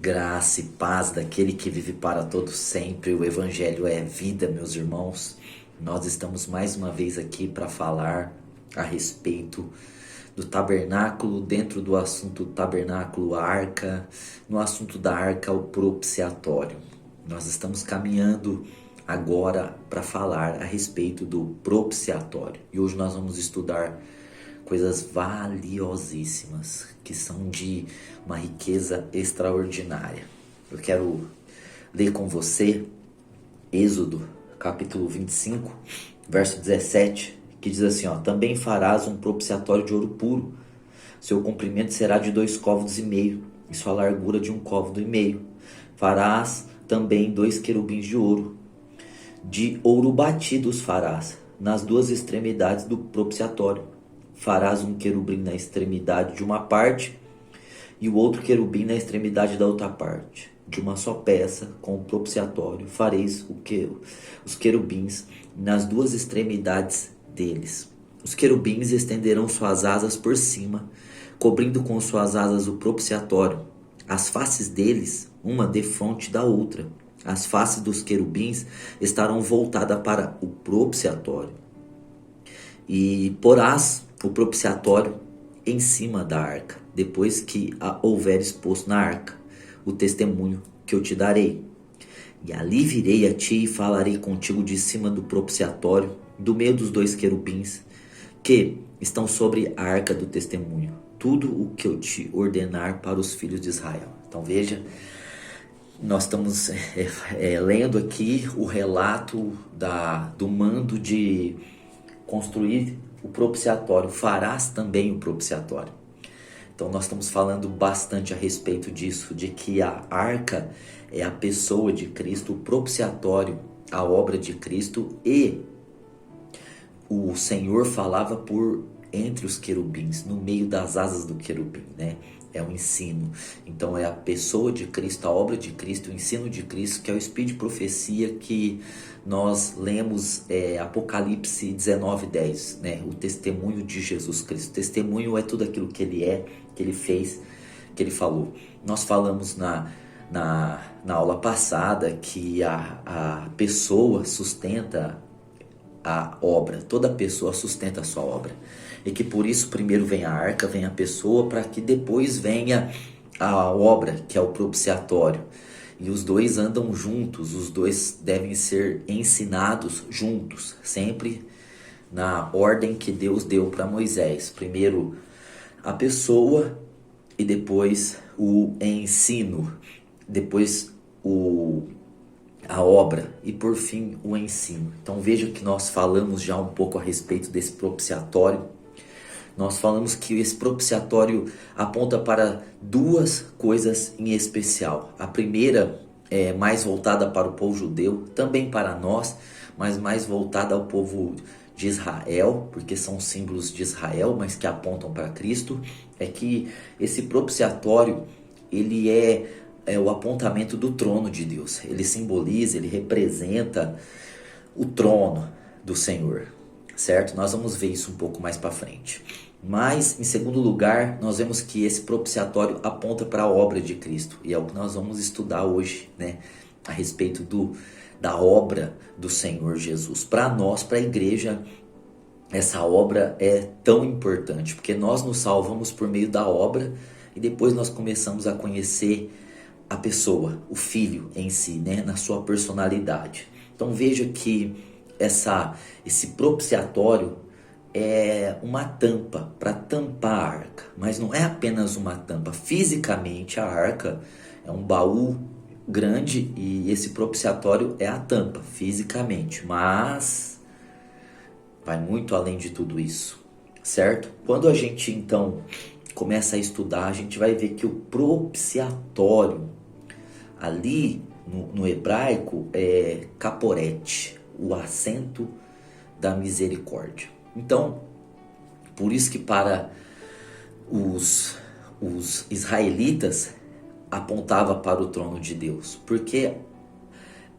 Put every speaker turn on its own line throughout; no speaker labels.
Graça e paz daquele que vive para todo sempre. O Evangelho é vida, meus irmãos. Nós estamos mais uma vez aqui para falar a respeito do tabernáculo, dentro do assunto tabernáculo, a arca, no assunto da arca, o propiciatório. Nós estamos caminhando agora para falar a respeito do propiciatório. E hoje nós vamos estudar coisas valiosíssimas, que são de uma riqueza extraordinária. Eu quero ler com você Êxodo, capítulo 25, verso 17, que diz assim, também farás um propiciatório de ouro puro. Seu comprimento será de 2,5 côvados e sua largura de 1,5 côvado. Farás também 2 querubins de ouro batido os farás nas duas extremidades do propiciatório. Farás um querubim na extremidade de uma parte e o outro querubim na extremidade da outra parte. De uma só peça, com o propiciatório, fareis os querubins nas duas extremidades deles. Os querubins estenderão suas asas por cima, cobrindo com suas asas o propiciatório. As faces deles, uma defronte da outra. As faces dos querubins estarão voltadas para o propiciatório. E porás o propiciatório em cima da arca, depois que houveres posto na arca o testemunho que eu te darei. E ali virei a ti e falarei contigo de cima do propiciatório, do meio dos 2 querubins, que estão sobre a arca do testemunho, tudo o que eu te ordenar para os filhos de Israel. Então veja, nós estamos lendo aqui o relato do mando de construir o propiciatório. Farás também o propiciatório. Então nós estamos falando bastante a respeito disso, de que a arca é a pessoa de Cristo, o propiciatório, a obra de Cristo, e o Senhor falava por entre os querubins, no meio das asas do querubim, né? É o ensino. Então é a pessoa de Cristo, a obra de Cristo, o ensino de Cristo, que é o espírito de profecia que nós lemos Apocalipse 19:10, né? O testemunho de Jesus Cristo. O testemunho é tudo aquilo que ele é, que ele fez, que ele falou. Nós falamos na aula passada que a pessoa sustenta a obra, toda pessoa sustenta a sua obra. E que por isso primeiro vem a arca, vem a pessoa, para que depois venha a obra, que é o propiciatório. E os dois andam juntos, os dois devem ser ensinados juntos, sempre na ordem que Deus deu para Moisés. Primeiro a pessoa e depois o ensino, depois a obra e por fim o ensino. Então veja que nós falamos já um pouco a respeito desse propiciatório. Nós falamos que esse propiciatório aponta para duas coisas em especial. A primeira é mais voltada para o povo judeu, também para nós, mas mais voltada ao povo de Israel, porque são símbolos de Israel, mas que apontam para Cristo. É que esse propiciatório, ele é o apontamento do trono de Deus. Ele simboliza, ele representa o trono do Senhor, certo? Nós vamos ver isso um pouco mais para frente. Mas, em segundo lugar, nós vemos que esse propiciatório aponta para a obra de Cristo. E é o que nós vamos estudar hoje, né? A respeito da obra do Senhor Jesus. Para nós, para a igreja, essa obra é tão importante, porque nós nos salvamos por meio da obra e depois nós começamos a conhecer a pessoa, o Filho em si, né? Na sua personalidade. Então veja que esse propiciatório é uma tampa para tampar a arca, mas não é apenas uma tampa. Fisicamente a arca é um baú grande e esse propiciatório é a tampa fisicamente, mas vai muito além de tudo isso, certo? Quando a gente então começa a estudar, a gente vai ver que o propiciatório ali no hebraico é caporete, o assento da misericórdia. Então, por isso que para os israelitas apontava para o trono de Deus, porque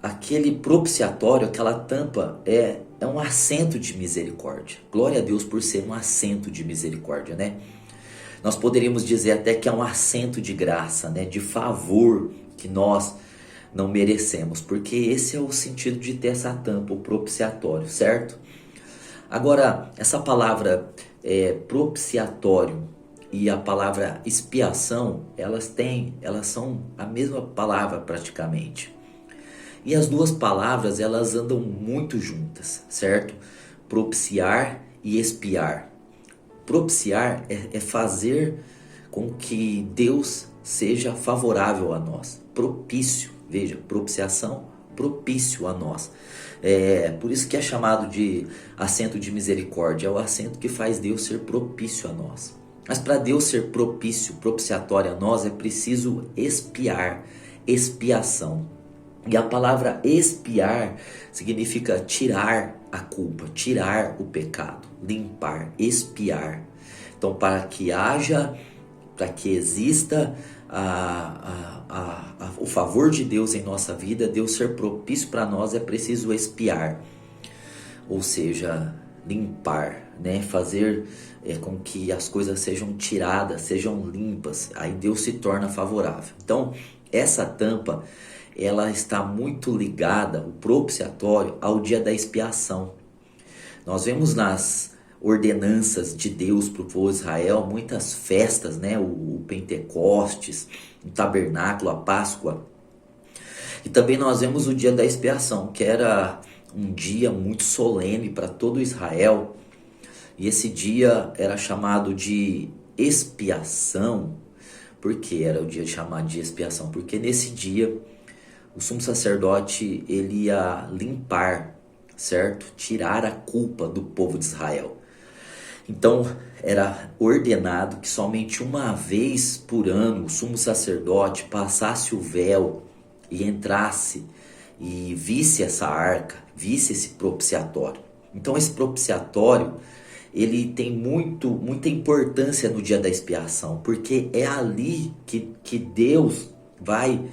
aquele propiciatório, aquela tampa é um assento de misericórdia. Glória a Deus por ser um assento de misericórdia, né? Nós poderíamos dizer até que é um assento de graça, né, de favor que nós não merecemos, porque esse é o sentido de ter essa tampa, o propiciatório, certo? Agora, essa palavra propiciatório e a palavra expiação, elas são a mesma palavra praticamente. E as duas palavras, elas andam muito juntas, certo? Propiciar e expiar. Propiciar é fazer com que Deus seja favorável a nós. Propício, veja, propiciação, propício a nós. Por isso que é chamado de assento de misericórdia, é o assento que faz Deus ser propício a nós. Mas para Deus ser propício, propiciatório a nós, é preciso expiar, expiação. E a palavra expiar significa tirar a culpa, tirar o pecado, limpar, expiar. Então, para que exista o favor de Deus em nossa vida, Deus ser propício para nós, é preciso expiar. Ou seja, limpar, né? Fazer com que as coisas sejam tiradas, sejam limpas. Aí Deus se torna favorável. Então, essa tampa, ela está muito ligada, o propiciatório, ao dia da expiação. Nós vemos nas ordenanças de Deus para o povo de Israel muitas festas, né? O Pentecostes, o Tabernáculo, a Páscoa. E também nós vemos o dia da expiação, que era um dia muito solene para todo Israel. E esse dia era chamado de expiação. Por que era o dia chamado de expiação? Porque nesse dia o sumo sacerdote, ele ia limpar, certo? Tirar a culpa do povo de Israel. Então era ordenado que somente uma vez por ano o sumo sacerdote passasse o véu e entrasse e visse essa arca, visse esse propiciatório. Então esse propiciatório, ele tem muita importância no dia da expiação, porque é ali que Deus vai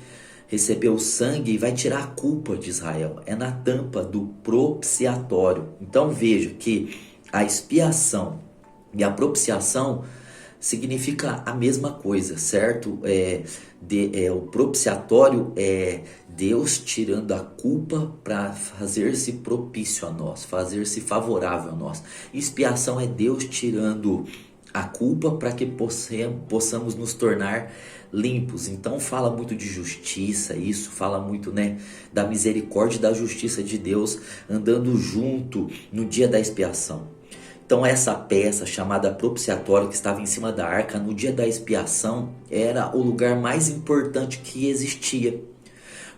receber o sangue e vai tirar a culpa de Israel. É na tampa do propiciatório. Então veja que a expiação e a propiciação significa a mesma coisa, certo? O propiciatório é Deus tirando a culpa para fazer-se propício a nós, fazer-se favorável a nós. Expiação é Deus tirando a culpa para que possamos nos tornar limpos. Então fala muito de justiça, isso fala muito, né, da misericórdia e da justiça de Deus andando junto no dia da expiação. Então essa peça chamada propiciatório que estava em cima da arca no dia da expiação era o lugar mais importante que existia,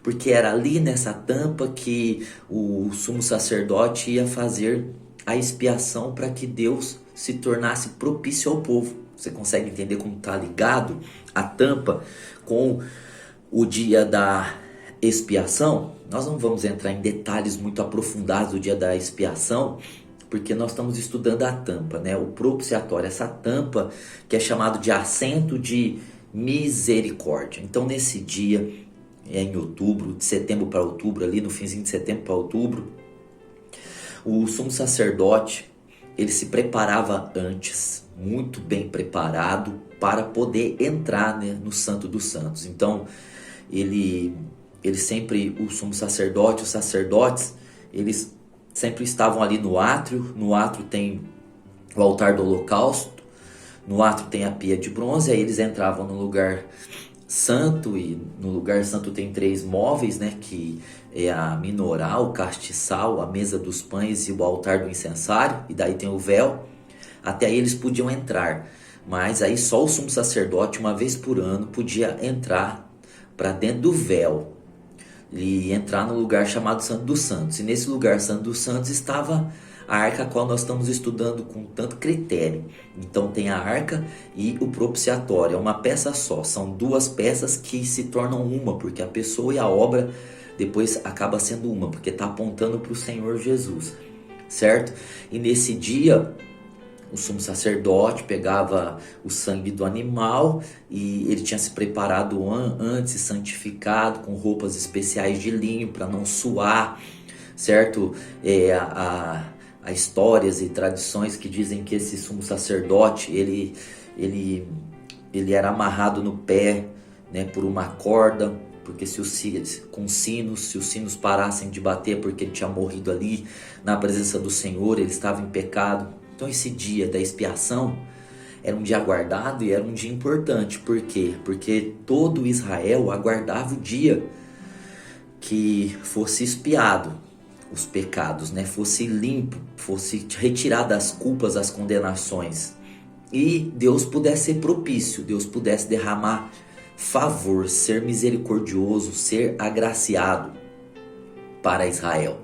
porque era ali nessa tampa que o sumo sacerdote ia fazer a expiação para que Deus se tornasse propício ao povo. Você consegue entender como está ligado a tampa com o dia da expiação? Nós não vamos entrar em detalhes muito aprofundados do dia da expiação, porque nós estamos estudando a tampa, né? O propiciatório, essa tampa que é chamado de assento de misericórdia. Então nesse dia, em outubro, de setembro para outubro, ali no finzinho de setembro para outubro, o sumo sacerdote, ele se preparava antes, muito bem preparado, para poder entrar, né, no Santo dos Santos. Então, o sumo sacerdote, os sacerdotes, eles sempre estavam ali no átrio. No átrio tem o altar do holocausto, no átrio tem a pia de bronze, aí eles entravam no lugar santo, e no lugar santo tem 3 móveis, né, que é a menorá, o castiçal, a mesa dos pães e o altar do incensário, e daí tem o véu. Até aí eles podiam entrar, mas aí só o sumo sacerdote, uma vez por ano, podia entrar para dentro do véu e entrar no lugar chamado Santo dos Santos. E nesse lugar Santo dos Santos estava a arca, a qual nós estamos estudando com tanto critério. Então tem a arca e o propiciatório, é uma peça só. São 2 peças que se tornam uma, porque a pessoa e a obra depois acaba sendo uma, porque está apontando para o Senhor Jesus, certo? E nesse dia o sumo sacerdote pegava o sangue do animal e ele tinha se preparado antes, santificado com roupas especiais de linho para não suar, certo? Há histórias e tradições que dizem que esse sumo sacerdote, ele ele era amarrado no pé, né, por uma corda, porque se os sinos parassem de bater, porque ele tinha morrido ali na presença do Senhor, ele estava em pecado. Então esse dia da expiação era um dia aguardado e era um dia importante. Por quê? Porque todo Israel aguardava o dia que fosse expiado os pecados, né? Fosse limpo, fosse retirado as culpas, as condenações. E Deus pudesse ser propício, Deus pudesse derramar favor, ser misericordioso, ser agraciado para Israel.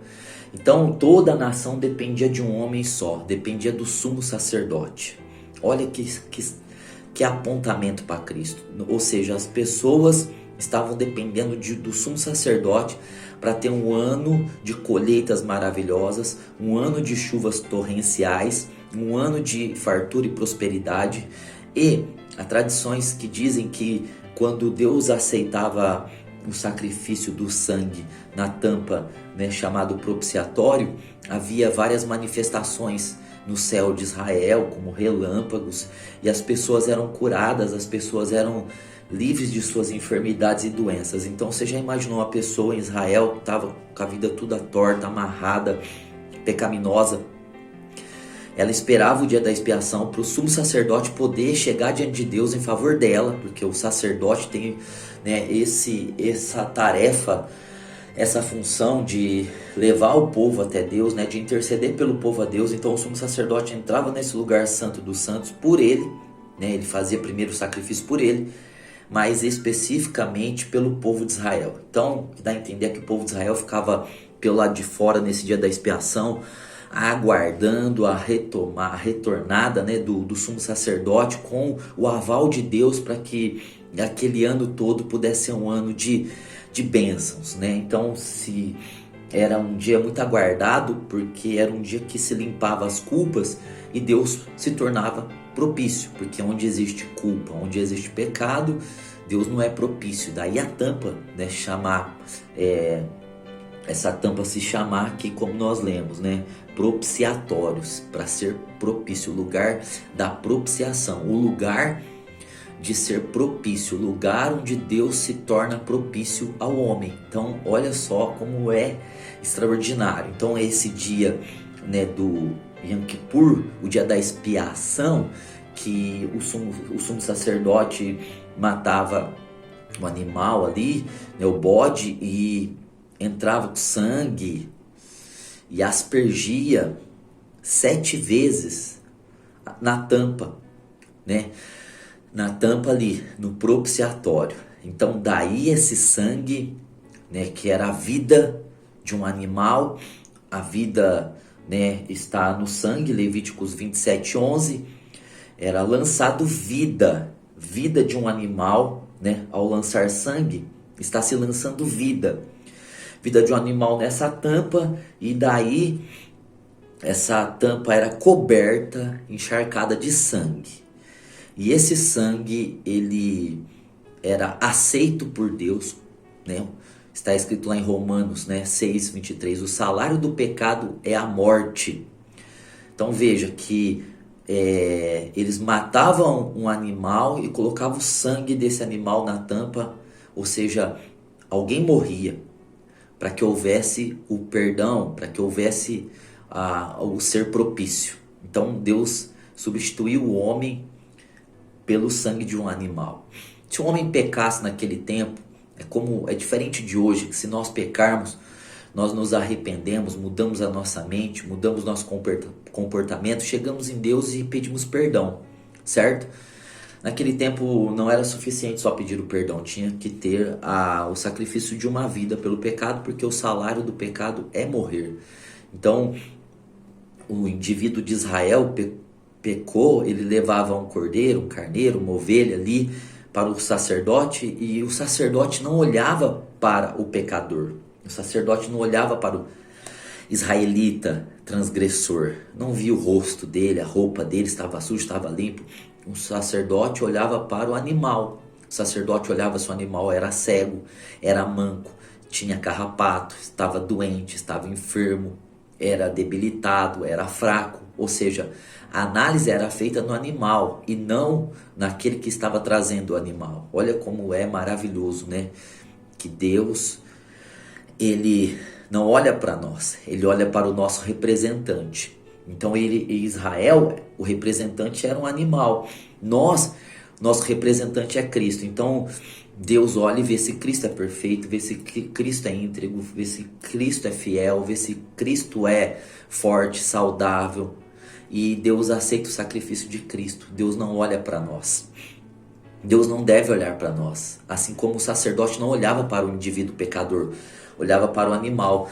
Então toda a nação dependia de um homem só, dependia do sumo sacerdote. Olha que apontamento para Cristo. Ou seja, as pessoas estavam dependendo do sumo sacerdote para ter um ano de colheitas maravilhosas, um ano de chuvas torrenciais, um ano de fartura e prosperidade. E há tradições que dizem que quando Deus aceitava o sacrifício do sangue na tampa, né, chamado propiciatório, havia várias manifestações no céu de Israel, como relâmpagos, e as pessoas eram curadas, as pessoas eram livres de suas enfermidades e doenças. Então você já imaginou uma pessoa em Israel que estava com a vida toda torta, amarrada, pecaminosa? Ela esperava o dia da expiação para o sumo sacerdote poder chegar diante de Deus em favor dela, porque o sacerdote tem, né, essa tarefa, essa função de levar o povo até Deus, né, de interceder pelo povo a Deus. Então o sumo sacerdote entrava nesse lugar santo dos santos por ele, né, ele fazia primeiro o sacrifício por ele, mas especificamente pelo povo de Israel. Então dá a entender que o povo de Israel ficava pelo lado de fora nesse dia da expiação, aguardando a retornada, né, do sumo sacerdote com o aval de Deus para que aquele ano todo pudesse ser um ano de bênçãos, né? Então se era um dia muito aguardado, porque era um dia que se limpava as culpas e Deus se tornava propício, porque onde existe culpa, onde existe pecado, Deus não é propício. Daí a tampa, né, essa tampa se chamar aqui, como nós lemos, né, propiciatórios, para ser propício, o lugar da propiciação, o lugar de ser propício, o lugar onde Deus se torna propício ao homem. Então olha só como é extraordinário. Então esse dia, né, do Yom Kippur, o dia da expiação, que o sumo sacerdote matava o animal ali, né, o bode, e entrava com sangue e aspergia 7 vezes na tampa, né? Na tampa ali, no propiciatório. Então daí esse sangue, né, que era a vida de um animal, a vida, né, está no sangue, Levíticos 27:11, era lançado vida de um animal, né? Ao lançar sangue, está se lançando vida de um animal nessa tampa, e daí essa tampa era coberta, encharcada de sangue. E esse sangue, ele era aceito por Deus, né? Está escrito lá em Romanos, né, 6:23, o salário do pecado é a morte. Então veja que eles matavam um animal e colocavam o sangue desse animal na tampa, ou seja, alguém morria para que houvesse o perdão, para que houvesse o ser propício. Então Deus substituiu o homem pelo sangue de um animal. Se um homem pecasse naquele tempo, é diferente de hoje, que se nós pecarmos, nós nos arrependemos, mudamos a nossa mente, mudamos nosso comportamento, chegamos em Deus e pedimos perdão, certo? Naquele tempo não era suficiente só pedir o perdão, tinha que ter o sacrifício de uma vida pelo pecado, porque o salário do pecado é morrer. Então o indivíduo de Israel pecou, ele levava um cordeiro, um carneiro, uma ovelha ali para o sacerdote, e o sacerdote não olhava para o pecador, o sacerdote não olhava para o israelita transgressor, não via o rosto dele, a roupa dele estava suja, estava limpo. O sacerdote olhava para o animal, o sacerdote olhava se o animal era cego, era manco, tinha carrapato, estava doente, estava enfermo, era debilitado, era fraco. Ou seja, a análise era feita no animal e não naquele que estava trazendo o animal. Olha como é maravilhoso, né? Que Deus, ele não olha para nós, ele olha para o nosso representante. Então Israel, o representante era um animal. Nosso representante é Cristo. Então Deus olha e vê se Cristo é perfeito, vê se Cristo é íntegro, vê se Cristo é fiel, vê se Cristo é forte, saudável. E Deus aceita o sacrifício de Cristo. Deus não olha para nós. Deus não deve olhar para nós. Assim como o sacerdote não olhava para o indivíduo pecador, olhava para o animal.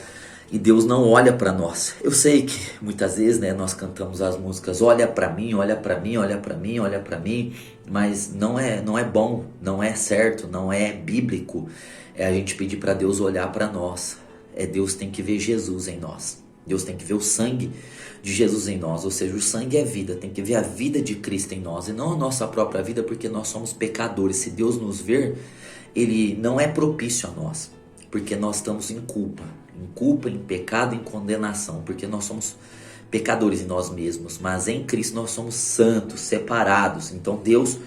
E Deus não olha para nós. Eu sei que muitas vezes, né, nós cantamos as músicas olha para mim, olha para mim, olha para mim, olha para mim, mas não é bom, não é certo, não é bíblico. É a gente pedir para Deus olhar para nós. Deus tem que ver Jesus em nós. Deus tem que ver o sangue de Jesus em nós, ou seja, o sangue é vida, tem que ver a vida de Cristo em nós e não a nossa própria vida, porque nós somos pecadores. Se Deus nos ver, Ele não é propício a nós, porque nós estamos em culpa, em pecado, em condenação, porque nós somos pecadores em nós mesmos, mas em Cristo nós somos santos, separados. Então Deus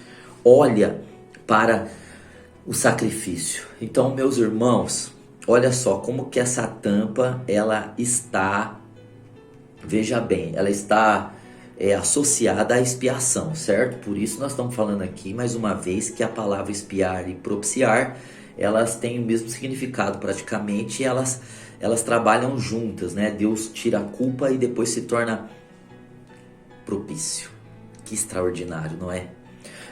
olha para o sacrifício. Então, meus irmãos, olha só como que essa tampa, ela está, veja bem, ela está associada à expiação, certo? Por isso nós estamos falando aqui, mais uma vez, que a palavra expiar e propiciar, elas têm o mesmo significado praticamente, e elas trabalham juntas, né? Deus tira a culpa e depois se torna propício. Que extraordinário, não é?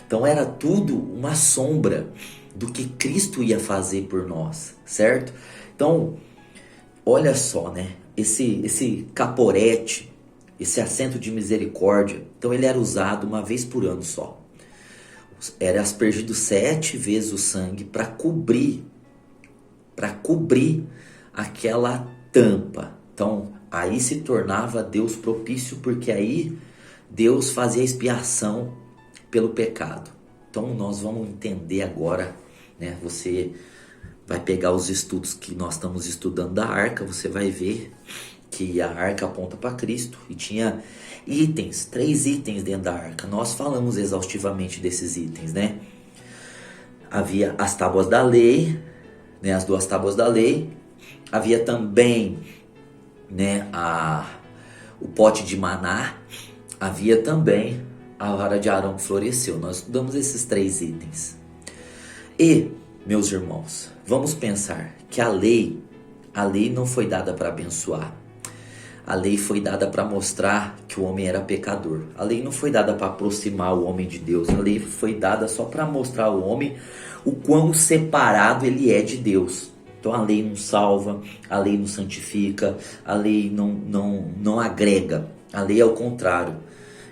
Então era tudo uma sombra do que Cristo ia fazer por nós, certo? Então, olha só, né? Esse caporete, esse assento de misericórdia, então ele era usado uma vez por ano só. Era aspergido 7 vezes o sangue para cobrir aquela tampa. Então, aí se tornava Deus propício, porque aí Deus fazia expiação pelo pecado. Então, nós vamos entender agora, né? Você vai pegar os estudos que nós estamos estudando da arca, você vai ver que a arca aponta para Cristo e tinha itens, 3 itens dentro da arca. Nós falamos exaustivamente desses itens, né? Havia as tábuas da lei, né? As 2 tábuas da lei. Havia também, né, o pote de maná. Havia também a vara de Arão que floresceu. Nós estudamos esses 3 itens. E, meus irmãos, vamos pensar que a lei não foi dada para abençoar. A lei foi dada para mostrar que o homem era pecador. A lei não foi dada para aproximar o homem de Deus. A lei foi dada só para mostrar ao homem o quão separado ele é de Deus. Então a lei não salva, a lei não santifica, a lei não agrega. A lei é o contrário.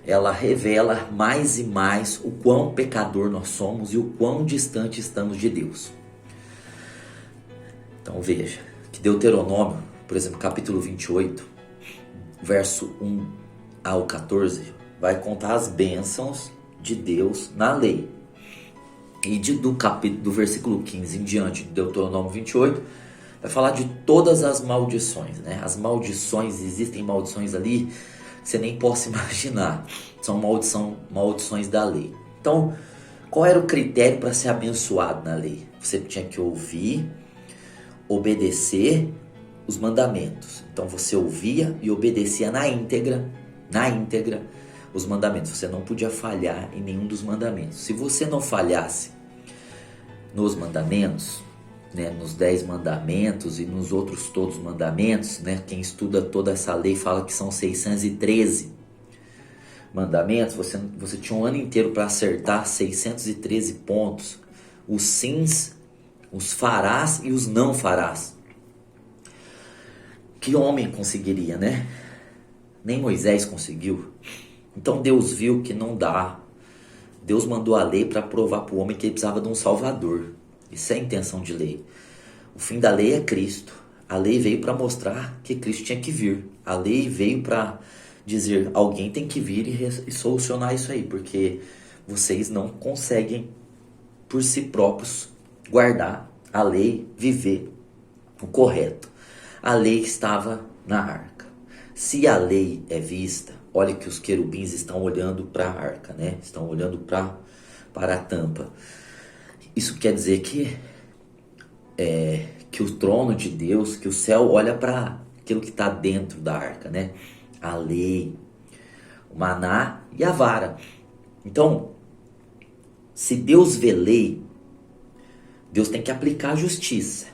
Ela revela mais e mais o quão pecador nós somos e o quão distante estamos de Deus. Então veja, que Deuteronômio, por exemplo, capítulo 28, verso 1 ao 14, vai contar as bênçãos de Deus na lei. E do versículo 15 em diante, de Deuteronômio 28, vai falar de todas as maldições, né? As maldições, existem maldições ali que você nem possa imaginar. São maldições da lei. Então, qual era o critério para ser abençoado na lei? Você tinha que ouvir, obedecer os mandamentos. Então você ouvia e obedecia na íntegra os mandamentos. Você não podia falhar em nenhum dos mandamentos. Se você não falhasse nos mandamentos, né, nos 10 mandamentos e nos outros todos os mandamentos, né, quem estuda toda essa lei fala que são 613 mandamentos. Você tinha um ano inteiro para acertar 613 pontos. Os sims, os farás e os não farás. Que homem conseguiria, né? Nem Moisés conseguiu. Então Deus viu que não dá. Deus mandou a lei para provar para o homem que ele precisava de um salvador. Isso é a intenção de lei. O fim da lei é Cristo. A lei veio para mostrar que Cristo tinha que vir. A lei veio para dizer, alguém tem que vir e solucionar isso aí, porque vocês não conseguem por si próprios guardar a lei, viver o correto. A lei estava na arca. Se a lei é vista, olha que os querubins estão olhando para a arca, né? Estão olhando para a tampa. Isso quer dizer que o trono de Deus, que o céu olha para aquilo que está dentro da arca, né? A lei, o maná e a vara. Então, se Deus vê lei, Deus tem que aplicar a justiça,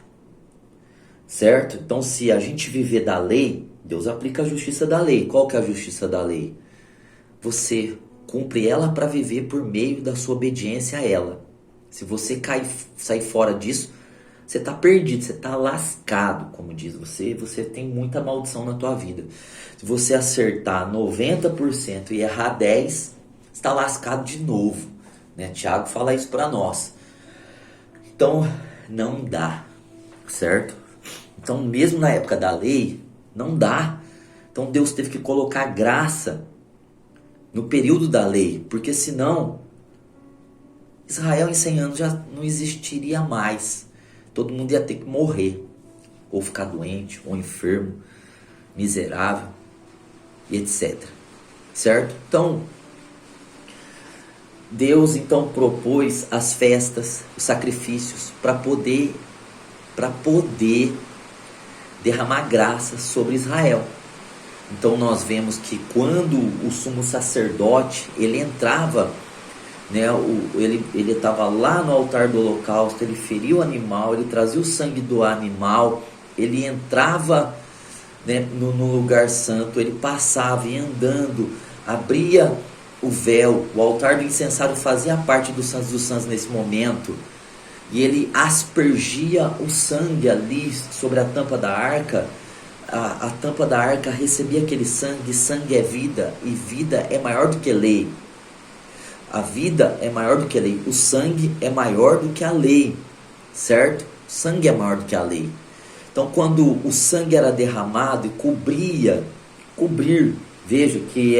certo? Então, se a gente viver da lei, Deus aplica a justiça da lei. Qual que é a justiça da lei? Você cumpre ela para viver por meio da sua obediência a ela. Se você sair fora disso, você está perdido, você está lascado, como diz você tem muita maldição na tua vida. Se você acertar 90% e errar 10%, você está lascado de novo, né? Tiago fala isso para nós. Então, não dá, certo? Então, mesmo na época da lei, não dá. Então, Deus teve que colocar graça no período da lei, porque senão Israel em 100 anos já não existiria mais. Todo mundo ia ter que morrer, ou ficar doente, ou enfermo, miserável, e etc. Certo? Então, Deus então propôs as festas, os sacrifícios, para poder derramar graça sobre Israel. Então nós vemos que quando o sumo sacerdote, ele entrava, né, ele estava lá no altar do holocausto, ele feria o animal, ele trazia o sangue do animal, ele entrava, né, no lugar santo, ele passava e andando, abria o véu, o altar do incensário fazia parte dos santos dos santos nesse momento, e ele aspergia o sangue ali sobre a tampa da arca. A tampa da arca recebia aquele sangue. Sangue é vida, e vida é maior do que lei. A vida é maior do que a lei. O sangue é maior do que a lei, certo? O sangue é maior do que a lei. Então, quando o sangue era derramado e cobrir, veja que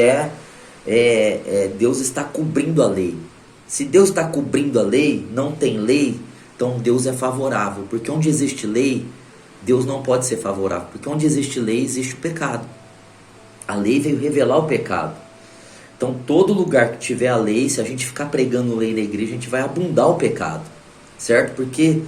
Deus está cobrindo a lei. Se Deus está cobrindo a lei, não tem lei, então Deus é favorável. Porque onde existe lei, Deus não pode ser favorável. Porque onde existe lei, existe o pecado. A lei veio revelar o pecado. Então, todo lugar que tiver a lei, se a gente ficar pregando lei na igreja, a gente vai abundar o pecado, certo? Porque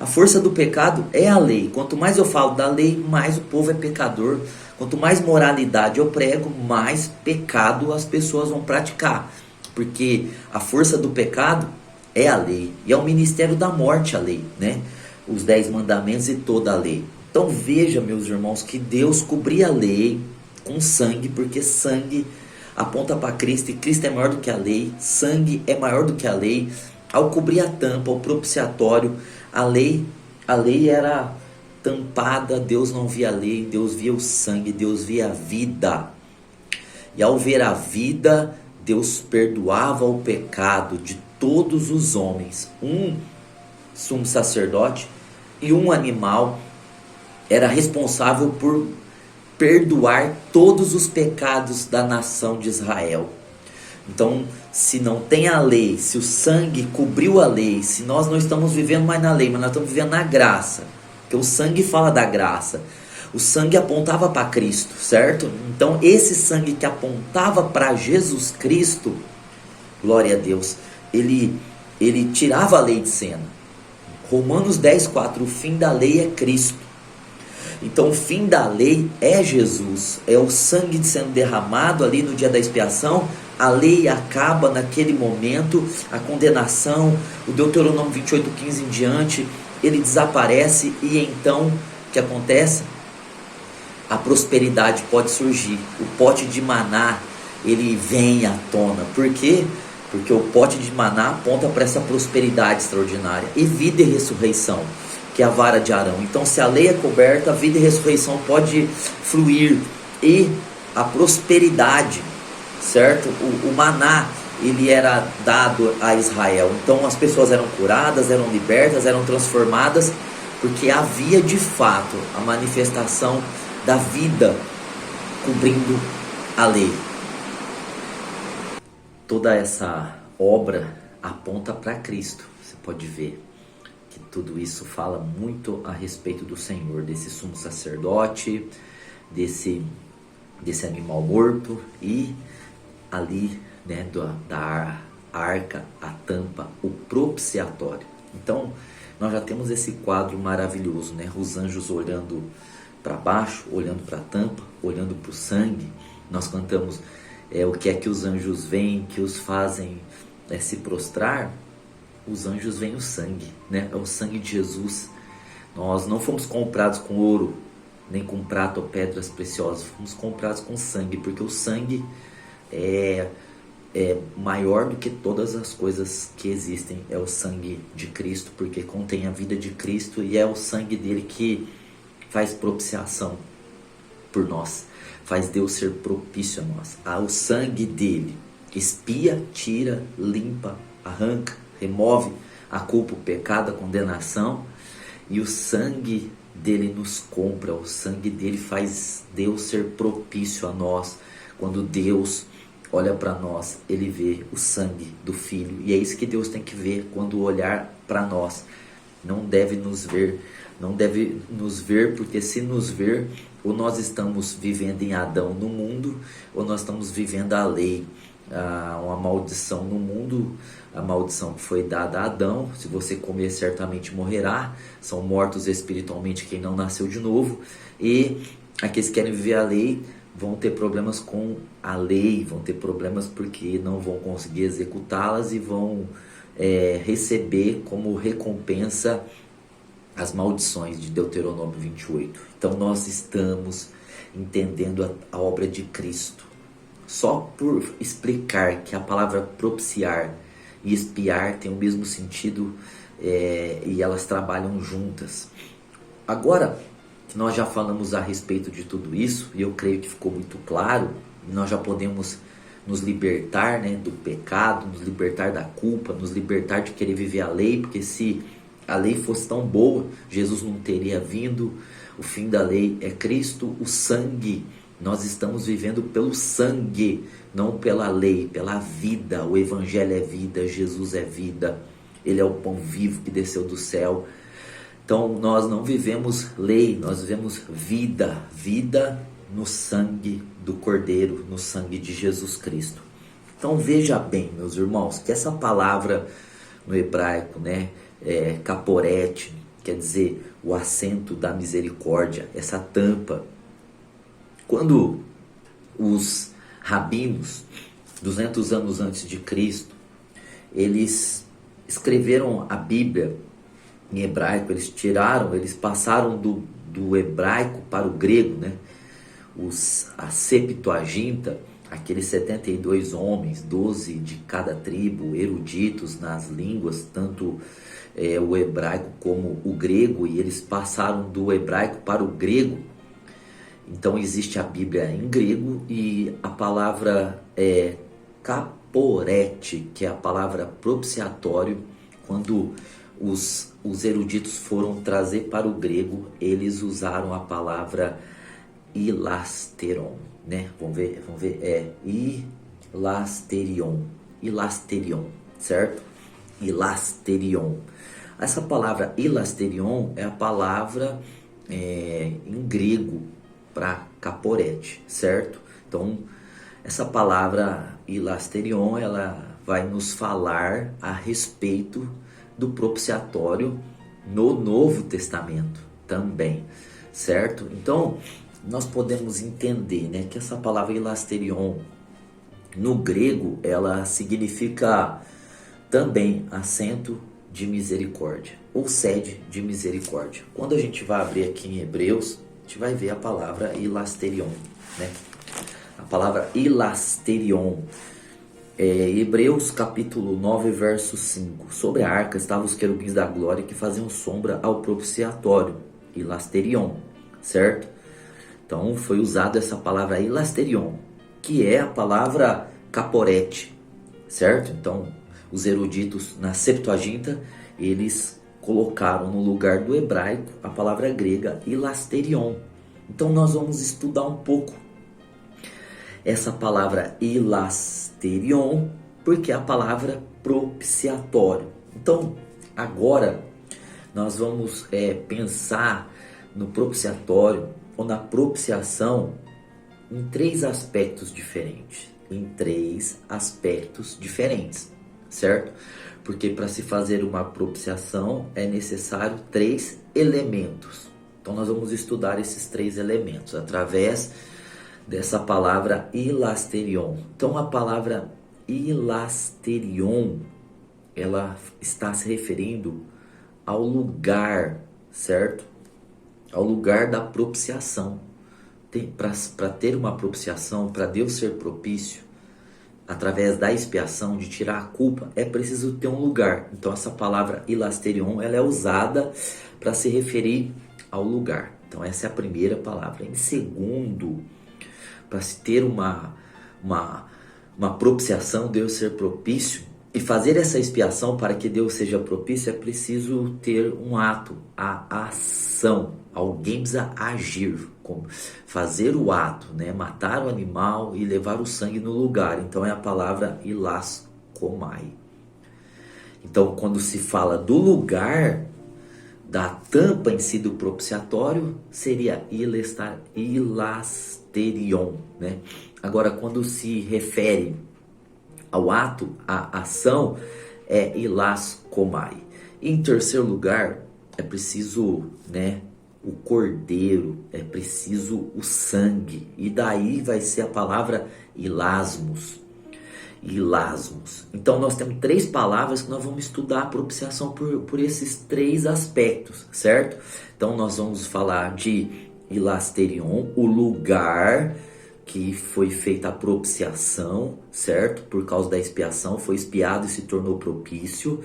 a força do pecado é a lei. Quanto mais eu falo da lei, mais o povo é pecador. Quanto mais moralidade eu prego, mais pecado as pessoas vão praticar. Porque a força do pecado é a lei. E é o ministério da morte a lei, né? Os 10 mandamentos e toda a lei. Então veja, meus irmãos, que Deus cobria a lei com sangue, porque sangue aponta para Cristo e Cristo é maior do que a lei. Sangue é maior do que a lei. Ao cobrir a tampa, o propiciatório, a lei era tampada. Deus não via a lei, Deus via o sangue, Deus via a vida. E ao ver a vida, Deus perdoava o pecado de todos os homens. Um sumo sacerdote e um animal era responsável por perdoar todos os pecados da nação de Israel. Então, se não tem a lei, se o sangue cobriu a lei, se nós não estamos vivendo mais na lei, mas nós estamos vivendo na graça, porque o sangue fala da graça, o sangue apontava para Cristo, certo? Então, esse sangue que apontava para Jesus Cristo, glória a Deus, ele tirava a lei de cena. Romanos 10:4, o fim da lei é Cristo. Então o fim da lei é Jesus, é o sangue sendo derramado ali no dia da expiação. A lei acaba naquele momento, a condenação, o Deuteronômio 28:15 em diante, ele desaparece. E então, o que acontece? A prosperidade pode surgir, o pote de maná, ele vem à tona. Por quê? Porque o pote de maná aponta para essa prosperidade extraordinária, e vida e ressurreição, que é a vara de Arão. Então, se a lei é coberta, a vida e ressurreição pode fluir, e a prosperidade, certo? O maná, ele era dado a Israel. Então, as pessoas eram curadas, eram libertas, eram transformadas, porque havia de fato a manifestação da vida cobrindo a lei. Toda essa obra aponta para Cristo. Você pode ver que tudo isso fala muito a respeito do Senhor, desse sumo sacerdote, desse desse animal morto e ali, né, da arca, a tampa, o propiciatório. Então, nós já temos esse quadro maravilhoso, né? Os anjos olhando para baixo, olhando para a tampa, olhando para o sangue. Nós cantamos o que é que os anjos veem, que os fazem se prostrar. Os anjos veem o sangue, né? É o sangue de Jesus. Nós não fomos comprados com ouro, nem com prata ou pedras preciosas. Fomos comprados com sangue, porque o sangue é maior do que todas as coisas que existem. É o sangue de Cristo, porque contém a vida de Cristo e é o sangue dele que faz propiciação por nós, faz Deus ser propício a nós. O sangue dele expia, tira, limpa, arranca, remove a culpa, o pecado, a condenação, e o sangue dele nos compra, o sangue dele faz Deus ser propício a nós. Quando Deus olha para nós, ele vê o sangue do Filho, e é isso que Deus tem que ver quando olhar para nós. Não deve nos ver, porque se nos ver, ou nós estamos vivendo em Adão no mundo, ou nós estamos vivendo a lei, uma maldição no mundo, a maldição que foi dada a Adão: se você comer certamente morrerá. São mortos espiritualmente quem não nasceu de novo, e aqueles que querem viver a lei vão ter problemas com a lei, vão ter problemas porque não vão conseguir executá-las e vão receber como recompensa as maldições de Deuteronômio 28. Então nós estamos entendendo a obra de Cristo. Só por explicar que a palavra propiciar e expiar tem o mesmo sentido, e elas trabalham juntas. Agora que nós já falamos a respeito de tudo isso, e eu creio que ficou muito claro, nós já podemos nos libertar, né, do pecado, nos libertar da culpa, nos libertar de querer viver a lei, porque se a lei fosse tão boa, Jesus não teria vindo. O fim da lei é Cristo, o sangue. Nós estamos vivendo pelo sangue, não pela lei, pela vida. O Evangelho é vida, Jesus é vida. Ele é o pão vivo que desceu do céu. Então nós não vivemos lei, nós vivemos vida. Vida no sangue do Cordeiro, no sangue de Jesus Cristo. Então veja bem, meus irmãos, que essa palavra no hebraico, né, caporete, quer dizer o assento da misericórdia, essa tampa. Quando os rabinos, 200 anos antes de Cristo, eles escreveram a Bíblia em hebraico, eles passaram do hebraico para o grego, né? A Septuaginta, aqueles 72 homens, 12 de cada tribo, eruditos nas línguas, tanto o hebraico como o grego, e eles passaram do hebraico para o grego. Então existe a Bíblia em grego, e a palavra caporete, que é a palavra propiciatório. Quando os eruditos foram trazer para o grego, eles usaram a palavra ilasteron, né? Vamos ver, ilasterion, certo? Ilasterion. Essa palavra ilasterion é a palavra em grego para caporete, certo? Então, essa palavra ilasterion, ela vai nos falar a respeito do propiciatório no Novo Testamento também, certo? Então, nós podemos entender, né, que essa palavra ilasterion no grego, ela significa também assento de misericórdia, ou sede de misericórdia. Quando a gente vai abrir aqui em Hebreus, a gente vai ver a palavra ilasterion, né? A palavra ilasterion, Hebreus capítulo 9, verso 5. Sobre a arca estavam os querubins da glória que faziam sombra ao propiciatório, ilasterion, certo? Então foi usada essa palavra ilasterion, que é a palavra caporete, certo? Então os eruditos na Septuaginta, eles colocaram no lugar do hebraico a palavra grega ilasterion. Então nós vamos estudar um pouco essa palavra ilasterion, porque é a palavra propiciatório. Então agora nós vamos pensar no propiciatório ou na propiciação em três aspectos diferentes. Em três aspectos diferentes, certo? Porque para se fazer uma propiciação é necessário três elementos. Então nós vamos estudar esses três elementos através dessa palavra hilasterion. Então a palavra hilasterion, ela está se referindo ao lugar, certo? Ao lugar da propiciação. Para ter uma propiciação, para Deus ser propício, através da expiação, de tirar a culpa, é preciso ter um lugar. Então essa palavra hilasterion, ela é usada para se referir ao lugar. Então essa é a primeira palavra. Em segundo, para se ter uma propiciação, Deus ser propício, e fazer essa expiação para que Deus seja propício, é preciso ter um ato, a ação. Alguém precisa agir, como fazer o ato, né? Matar o animal e levar o sangue no lugar. Então é a palavra hilaskomai. Então quando se fala do lugar, da tampa em si do propiciatório, seria hilasterion, né? Agora quando se refere ao ato, à ação, é hilaskomai. Em terceiro lugar, é preciso, né, o cordeiro, é preciso o sangue. E daí vai ser a palavra hilasmos. Hilasmos. Então nós temos três palavras que nós vamos estudar a propiciação por esses três aspectos, certo? Então nós vamos falar de hilasterion, o lugar que foi feita a propiciação, certo? Por causa da expiação, foi expiado e se tornou propício.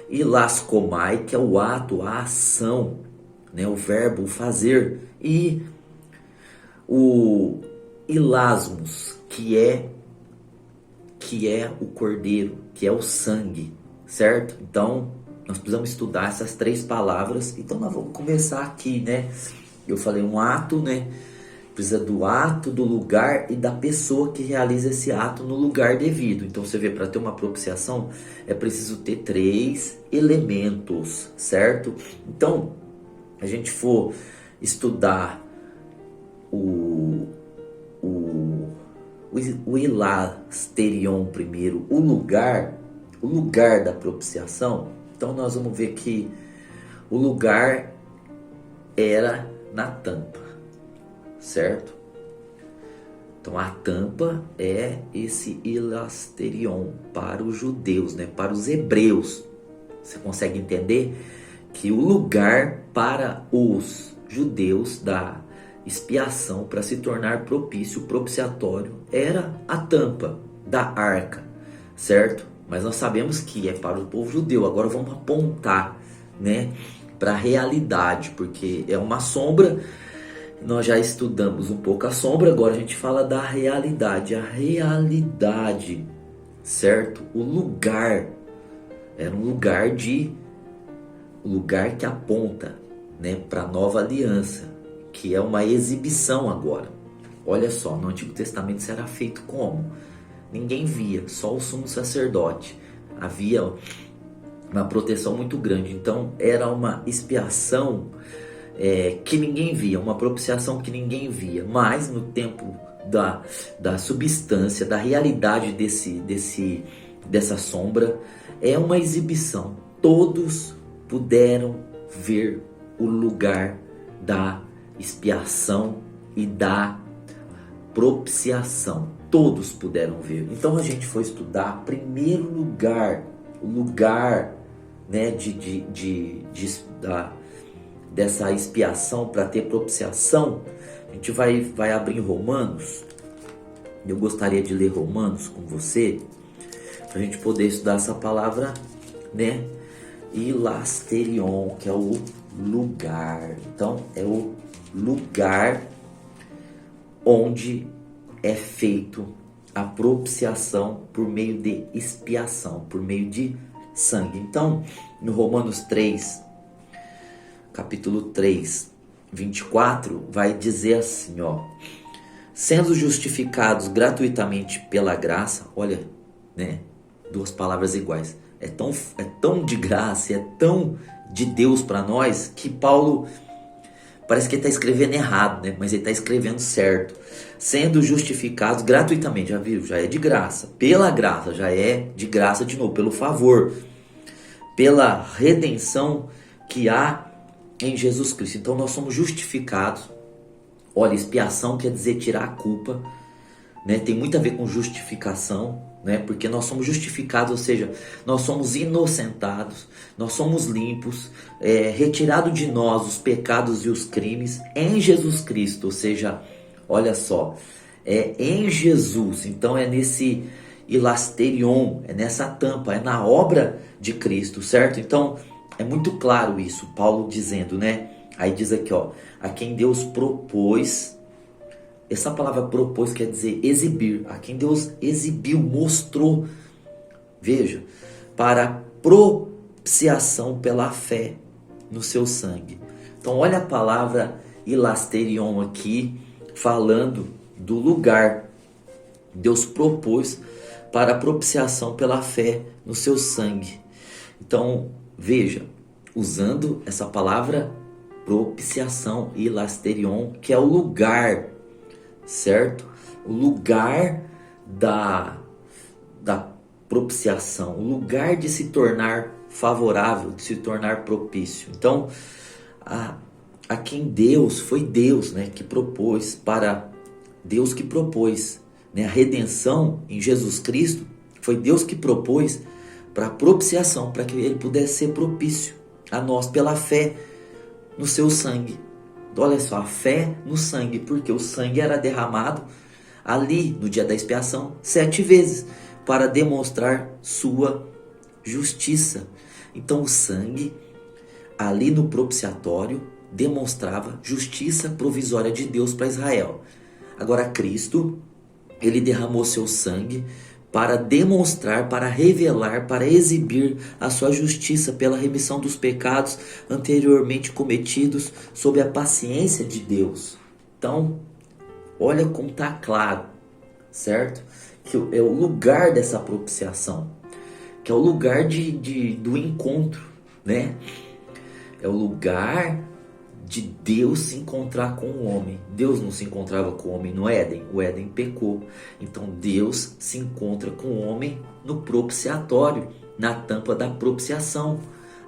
Hilaskomai, que é o ato, a ação, né? O verbo, o fazer. E o hilasmos, que é o cordeiro, que é o sangue, certo? Então, nós precisamos estudar essas três palavras. Então, nós vamos começar aqui, né? Eu falei um ato, né? Precisa do ato, do lugar e da pessoa que realiza esse ato no lugar devido. Então você vê, para ter uma propiciação é preciso ter três elementos, certo? Então, a gente for estudar o hilasterion primeiro, o lugar da propiciação. Então nós vamos ver que o lugar era na tampa, certo? Então a tampa é esse hilasterion para os judeus, né? Para os hebreus. Você consegue entender que o lugar para os judeus da expiação, para se tornar propício, propiciatório, era a tampa da arca, certo? Mas nós sabemos que é para o povo judeu. Agora vamos apontar, né, para a realidade, porque é uma sombra. Nós já estudamos um pouco a sombra, agora a gente fala da realidade. A realidade, certo? O lugar era um lugar que aponta, né, para a nova aliança, que é uma exibição agora. Olha só, no Antigo Testamento isso era feito como? Ninguém via, só o sumo sacerdote. Havia uma proteção muito grande, então era uma expiação que ninguém via, uma propiciação que ninguém via. Mas no tempo da substância, da realidade dessa sombra, é uma exibição. Todos puderam ver o lugar da expiação e da propiciação. Todos puderam ver. Então a gente foi estudar primeiro lugar, o lugar, né, dessa expiação para ter propiciação. A gente vai abrir Romanos. Eu gostaria de ler Romanos com você, para a gente poder estudar essa palavra, né? Hilasterion, que é o lugar. Então é o lugar onde é feito a propiciação por meio de expiação, por meio de sangue. Então, no Romanos 3, capítulo 3, 24, vai dizer assim, ó: sendo justificados gratuitamente pela graça. Olha, né? Duas palavras iguais. É tão de graça, é tão de Deus para nós, que Paulo Parece que ele está escrevendo errado, né? Mas ele está escrevendo certo. Sendo justificados gratuitamente, já viu? Já é de graça. Pela graça, já é de graça de novo, pelo favor. Pela redenção que há em Jesus Cristo. Então nós somos justificados. Olha, expiação quer dizer tirar a culpa, né? Tem muito a ver com justificação, né? Porque nós somos justificados, ou seja, nós somos inocentados, nós somos limpos, retirado de nós os pecados e os crimes em Jesus Cristo, ou seja, olha só, é em Jesus. Então é nesse hilasterion, é nessa tampa, é na obra de Cristo, certo? Então é muito claro isso, Paulo dizendo, né? Aí diz aqui, ó, a quem Deus propôs. Essa palavra propôs quer dizer exibir, a quem Deus exibiu, mostrou, veja, para propiciação pela fé no seu sangue. Então olha a palavra hilasterion aqui, falando do lugar. Deus propôs para propiciação pela fé no seu sangue. Então veja, usando essa palavra propiciação, hilasterion, que é o lugar, certo? O lugar da propiciação, o lugar de se tornar favorável, de se tornar propício. Então, a quem Deus, foi Deus, né, que propôs, para Deus que propôs, né, a redenção em Jesus Cristo, foi Deus que propôs para propiciação, para que ele pudesse ser propício a nós pela fé no seu sangue. Olha só, a fé no sangue, porque o sangue era derramado ali no dia da expiação 7 vezes para demonstrar sua justiça. Então o sangue ali no propiciatório demonstrava justiça provisória de Deus para Israel. Agora Cristo, ele derramou seu sangue para demonstrar, para revelar, para exibir a sua justiça pela remissão dos pecados anteriormente cometidos sob a paciência de Deus. Então, olha como está claro, certo? Que é o lugar dessa propiciação, que é o lugar do encontro, né? É o lugar de Deus se encontrar com o homem. Deus não se encontrava com o homem no Éden, o Éden pecou. Então Deus se encontra com o homem no propiciatório, na tampa da propiciação.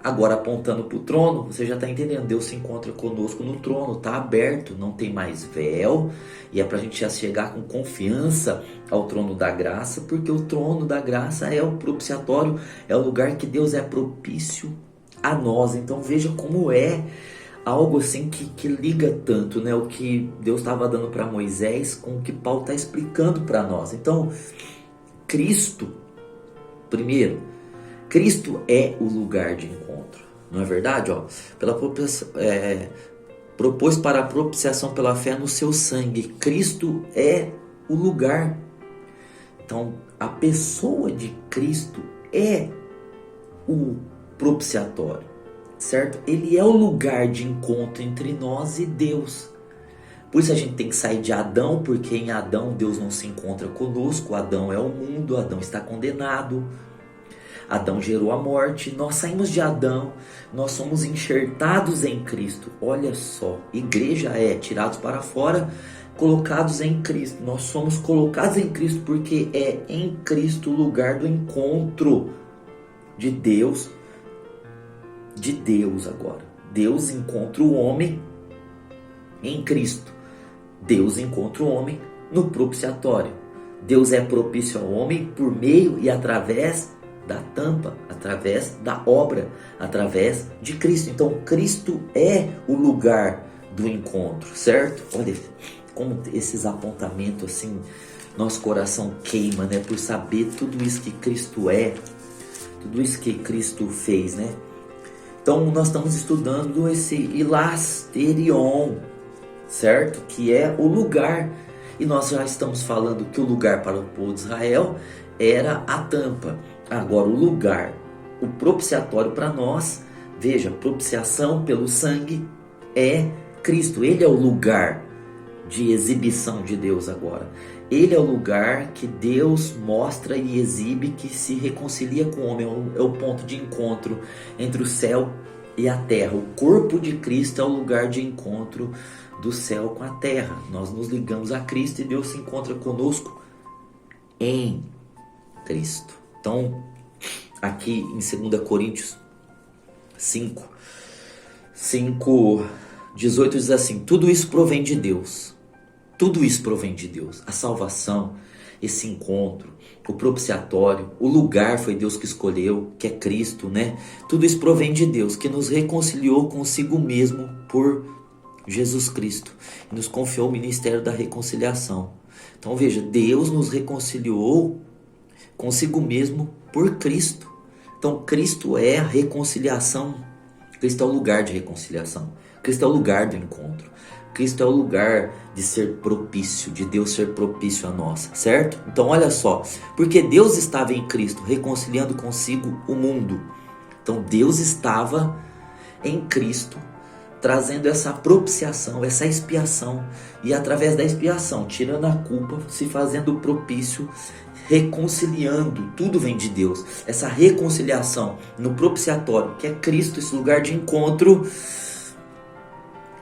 Agora apontando para o trono, você já está entendendo, Deus se encontra conosco no trono, está aberto, não tem mais véu, e é para a gente já chegar com confiança ao trono da graça, porque o trono da graça é o propiciatório, é o lugar que Deus é propício a nós. Então veja como é algo assim que liga tanto, né? O que Deus estava dando para Moisés com o que Paulo está explicando para nós. Então, Cristo, primeiro, Cristo é o lugar de encontro, não é verdade? Ó, propôs para a propiciação pela fé no seu sangue. Cristo é o lugar. Então, a pessoa de Cristo é o propiciatório, certo? Ele é o lugar de encontro entre nós e Deus. Por isso a gente tem que sair de Adão, porque em Adão Deus não se encontra conosco. Adão é o mundo, Adão está condenado. Adão gerou a morte, nós saímos de Adão, nós somos enxertados em Cristo. Olha só, igreja é tirados para fora, colocados em Cristo. Nós somos colocados em Cristo porque é em Cristo o lugar do encontro de Deus agora. Deus encontra o homem em Cristo. Deus encontra o homem no propiciatório. Deus é propício ao homem por meio e através da tampa, através da obra, através de Cristo. Então Cristo é o lugar do encontro, certo? Olha como esses apontamentos assim, nosso coração queima, né? Por saber tudo isso que Cristo é, tudo isso que Cristo fez, né? Então nós estamos estudando esse hilasterion, certo? Que é o lugar. E nós já estamos falando que o lugar para o povo de Israel era a tampa. Agora o lugar, o propiciatório para nós, veja, propiciação pelo sangue é Cristo. Ele é o lugar de exibição de Deus agora. Ele é o lugar que Deus mostra e exibe, que se reconcilia com o homem. É o ponto de encontro entre o céu e a terra. O corpo de Cristo é o lugar de encontro do céu com a terra. Nós nos ligamos a Cristo e Deus se encontra conosco em Cristo. Então, aqui em 2 Coríntios 5:18 diz assim: tudo isso provém de Deus. Tudo isso provém de Deus. A salvação, esse encontro, o propiciatório, o lugar foi Deus que escolheu, que é Cristo, né? Tudo isso provém de Deus, que nos reconciliou consigo mesmo por Jesus Cristo e nos confiou o ministério da reconciliação. Então veja, Deus nos reconciliou consigo mesmo por Cristo. Então Cristo é a reconciliação. Cristo é o lugar de reconciliação. Cristo é o lugar do encontro. Cristo é o lugar de ser propício, de Deus ser propício a nós, certo? Então olha só, porque Deus estava em Cristo reconciliando consigo o mundo. Então Deus estava em Cristo trazendo essa propiciação, essa expiação, e através da expiação, tirando a culpa, se fazendo propício, reconciliando. Tudo vem de Deus. Essa reconciliação no propiciatório, que é Cristo, esse lugar de encontro,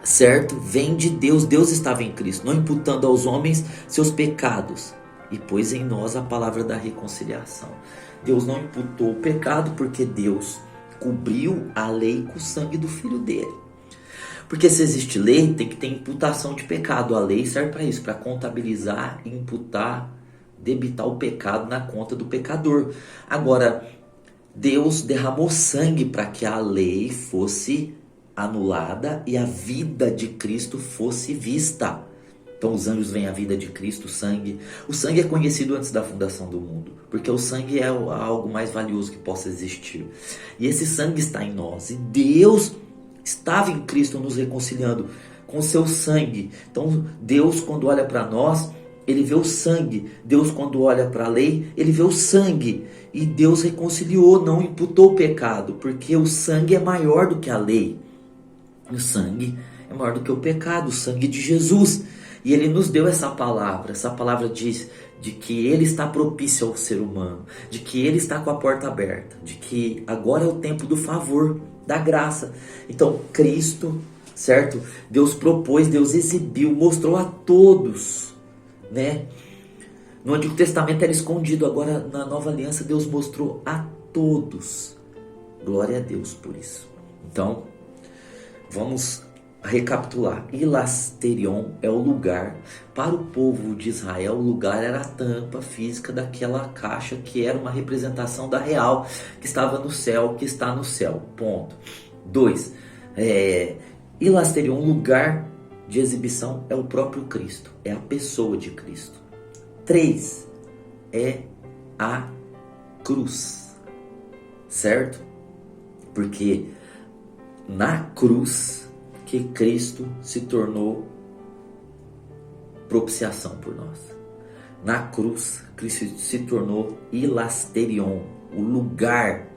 certo? Vem de Deus. Deus estava em Cristo, não imputando aos homens seus pecados, e pôs em nós a palavra da reconciliação. Deus não imputou o pecado porque Deus cobriu a lei com o sangue do Filho dele. Porque se existe lei, tem que ter imputação de pecado. A lei serve para isso, para contabilizar, imputar, debitar o pecado na conta do pecador. Agora, Deus derramou sangue para que a lei fosse anulada e a vida de Cristo fosse vista. Então os anjos veem a vida de Cristo, o sangue. O sangue é conhecido antes da fundação do mundo, porque o sangue é algo mais valioso que possa existir. E esse sangue está em nós. E Deus estava em Cristo nos reconciliando com o seu sangue. Então Deus, quando olha para nós, ele vê o sangue. Deus, quando olha para a lei, ele vê o sangue. E Deus reconciliou, não imputou o pecado, porque o sangue é maior do que a lei. O sangue é maior do que o pecado, o sangue de Jesus. E ele nos deu essa palavra. Essa palavra diz de que ele está propício ao ser humano, de que ele está com a porta aberta, de que agora é o tempo do favor, da graça. Então Cristo, certo? Deus propôs, Deus exibiu, mostrou a todos, né? No Antigo Testamento era escondido, agora na Nova Aliança Deus mostrou a todos. Glória a Deus por isso. Então, vamos recapitular. Hilasterion é o lugar. Para o povo de Israel, o lugar era a tampa física daquela caixa que era uma representação da real, que estava no céu, que está no céu. Ponto. 2. Hilasterion, lugar de exibição, é o próprio Cristo. É a pessoa de Cristo. 3. É a cruz. Certo? Porque na cruz que Cristo se tornou propiciação por nós. Na cruz, Cristo se tornou hilasterion, o lugar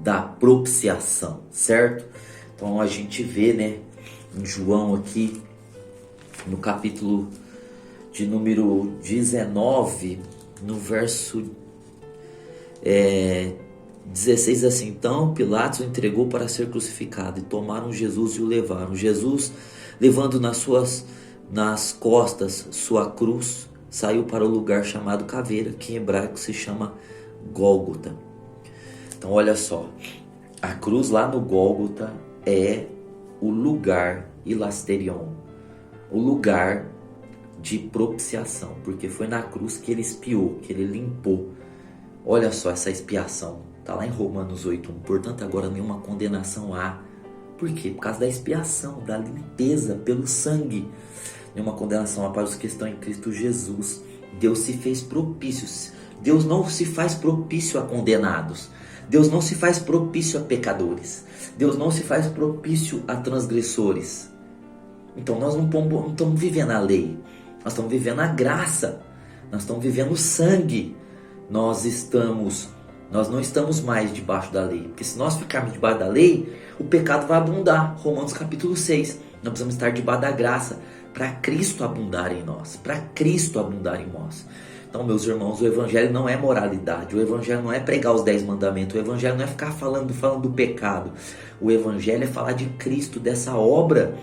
da propiciação, certo? Então a gente vê, né, em João aqui, no capítulo de número 19, no verso 16 assim: então Pilatos o entregou para ser crucificado, e tomaram Jesus e o levaram. Jesus, levando nas costas sua cruz, saiu para o lugar chamado Caveira, que em hebraico se chama Gólgota. Então olha só, a cruz lá no Gólgota é o lugar hilasterion, o lugar de propiciação, porque foi na cruz que ele expiou, que ele limpou. Olha só essa expiação, está lá em Romanos 8:1. Portanto, agora nenhuma condenação há. Por quê? Por causa da expiação, da limpeza pelo sangue. Nenhuma condenação há para os que estão em Cristo Jesus. Deus se fez propício. Deus não se faz propício a condenados. Deus não se faz propício a pecadores. Deus não se faz propício a transgressores. Então nós não estamos vivendo a lei. Nós estamos vivendo a graça. Nós estamos vivendo o sangue. Nós não estamos mais debaixo da lei. Porque se nós ficarmos debaixo da lei, o pecado vai abundar. Romanos capítulo 6. Nós precisamos estar debaixo da graça para Cristo abundar em nós. Para Cristo abundar em nós. Então, meus irmãos, o evangelho não é moralidade, o evangelho não é pregar os 10 mandamentos, o evangelho não é ficar falando do pecado. O evangelho é falar de Cristo, dessa obra,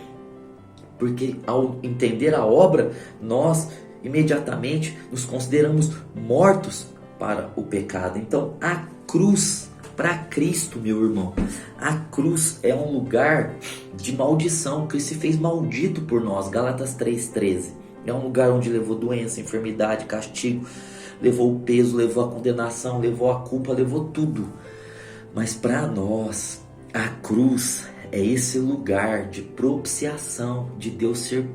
porque ao entender a obra, nós imediatamente nos consideramos mortos para o pecado. Então, a cruz, para Cristo, meu irmão, a cruz é um lugar de maldição. Cristo se fez maldito por nós, Gálatas 3,13. É um lugar onde levou doença, enfermidade, castigo, levou o peso, levou a condenação, levou a culpa, levou tudo. Mas para nós, a cruz é esse lugar de propiciação, de Deus ser,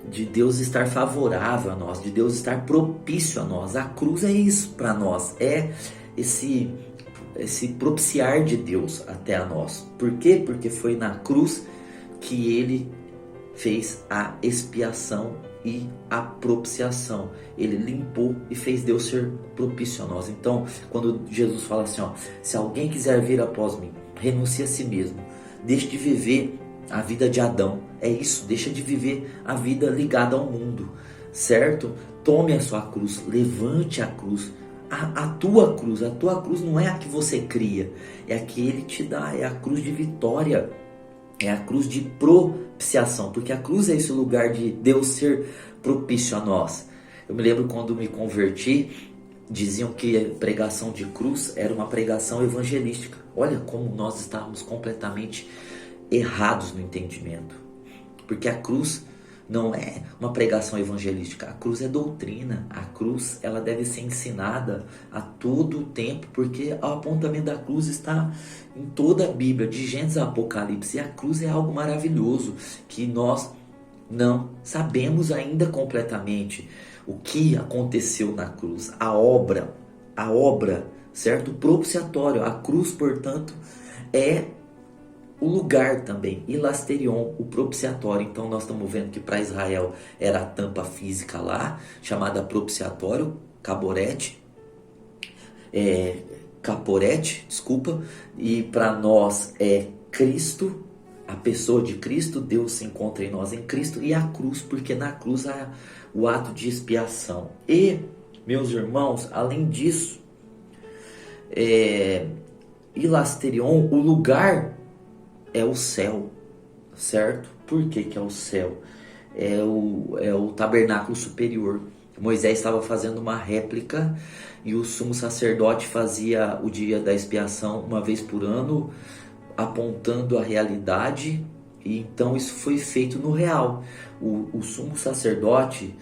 de Deus estar favorável a nós, de Deus estar propício a nós. A cruz é isso para nós, é esse propiciar de Deus até a nós. Por quê? Porque foi na cruz que Ele fez a expiação e a propiciação. Ele limpou e fez Deus ser propício a nós. Então, quando Jesus fala assim, se alguém quiser vir após mim, renuncie a si mesmo, deixe de viver a vida de Adão. É isso, deixa de viver a vida ligada ao mundo, certo? Tome a sua cruz, levante a cruz. A tua cruz não é a que você cria, é a que Ele te dá, é a cruz de vitória. É a cruz de propiciação, porque a cruz é esse lugar de Deus ser propício a nós. Eu me lembro quando me converti, diziam que a pregação de cruz era uma pregação evangelística. Olha como nós estávamos completamente errados no entendimento. Porque a cruz não é uma pregação evangelística, a cruz é doutrina, a cruz ela deve ser ensinada a todo o tempo, porque o apontamento da cruz está em toda a Bíblia, de Gênesis a Apocalipse, e a cruz é algo maravilhoso, que nós não sabemos ainda completamente o que aconteceu na cruz, a obra, certo? O propiciatório, a cruz, portanto, é o lugar também, Hilasterion, o propiciatório. Então nós estamos vendo que para Israel era a tampa física lá, chamada propiciatório, Caporete, desculpa, e para nós é Cristo, a pessoa de Cristo, Deus se encontra em nós em Cristo, e a cruz, porque na cruz há o ato de expiação. E, meus irmãos, além disso, Hilasterion, o lugar é o céu, certo? Por que é o céu? É o tabernáculo superior. Moisés estava fazendo uma réplica e o sumo sacerdote fazia o dia da expiação uma vez por ano, apontando a realidade, e então isso foi feito no real. O sumo sacerdote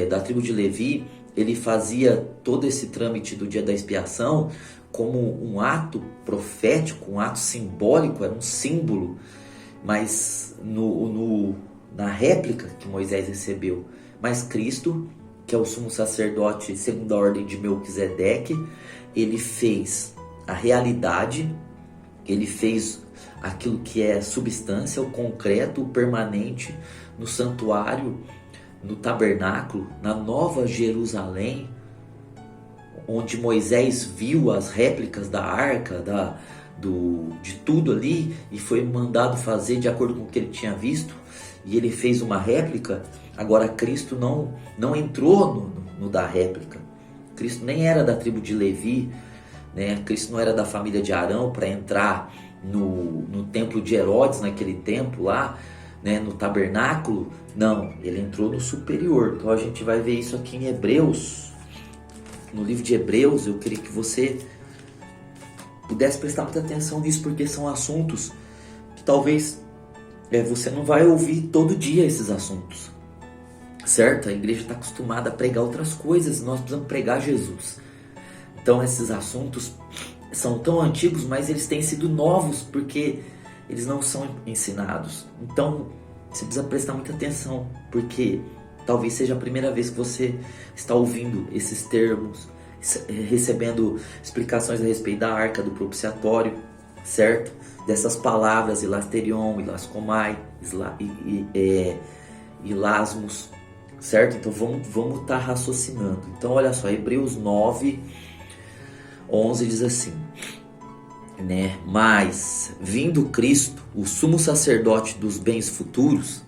da tribo de Levi, ele fazia todo esse trâmite do dia da expiação como um ato profético, um ato simbólico, era um símbolo, mas na réplica que Moisés recebeu. Mas Cristo, que é o sumo sacerdote segundo a ordem de Melquisedeque, ele fez a realidade, ele fez aquilo que é substância, o concreto, o permanente, no santuário, no tabernáculo, na Nova Jerusalém, onde Moisés viu as réplicas da arca, de tudo ali, e foi mandado fazer de acordo com o que ele tinha visto, e ele fez uma réplica. Agora Cristo não entrou no da réplica. Cristo nem era da tribo de Levi, né? Cristo não era da família de Arão para entrar no templo de Herodes, naquele templo lá, né? No tabernáculo. Não, ele entrou no superior. Então a gente vai ver isso aqui em Hebreus. No livro de Hebreus, eu queria que você pudesse prestar muita atenção nisso, porque são assuntos que talvez você não vai ouvir todo dia esses assuntos, certo? A igreja está acostumada a pregar outras coisas, nós precisamos pregar Jesus. Então esses assuntos são tão antigos, mas eles têm sido novos, porque eles não são ensinados. Então você precisa prestar muita atenção, porque talvez seja a primeira vez que você está ouvindo esses termos, recebendo explicações a respeito da arca do propiciatório, certo? Dessas palavras, Hilasterion, Hilascomai, Hilasmos, certo? Então vamos estar raciocinando. Então olha só, Hebreus 9, 11 diz assim, né? Mas, vindo Cristo, o sumo sacerdote dos bens futuros.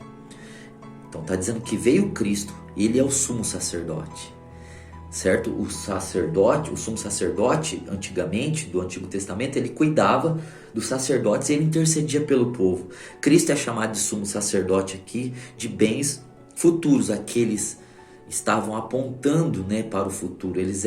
Então está dizendo que veio Cristo, ele é o sumo sacerdote. certo? O sacerdote, o sumo sacerdote, antigamente, do Antigo Testamento, ele cuidava dos sacerdotes e ele intercedia pelo povo. Cristo é chamado de sumo sacerdote aqui de bens futuros, aqueles estavam apontando, né, para o futuro, eles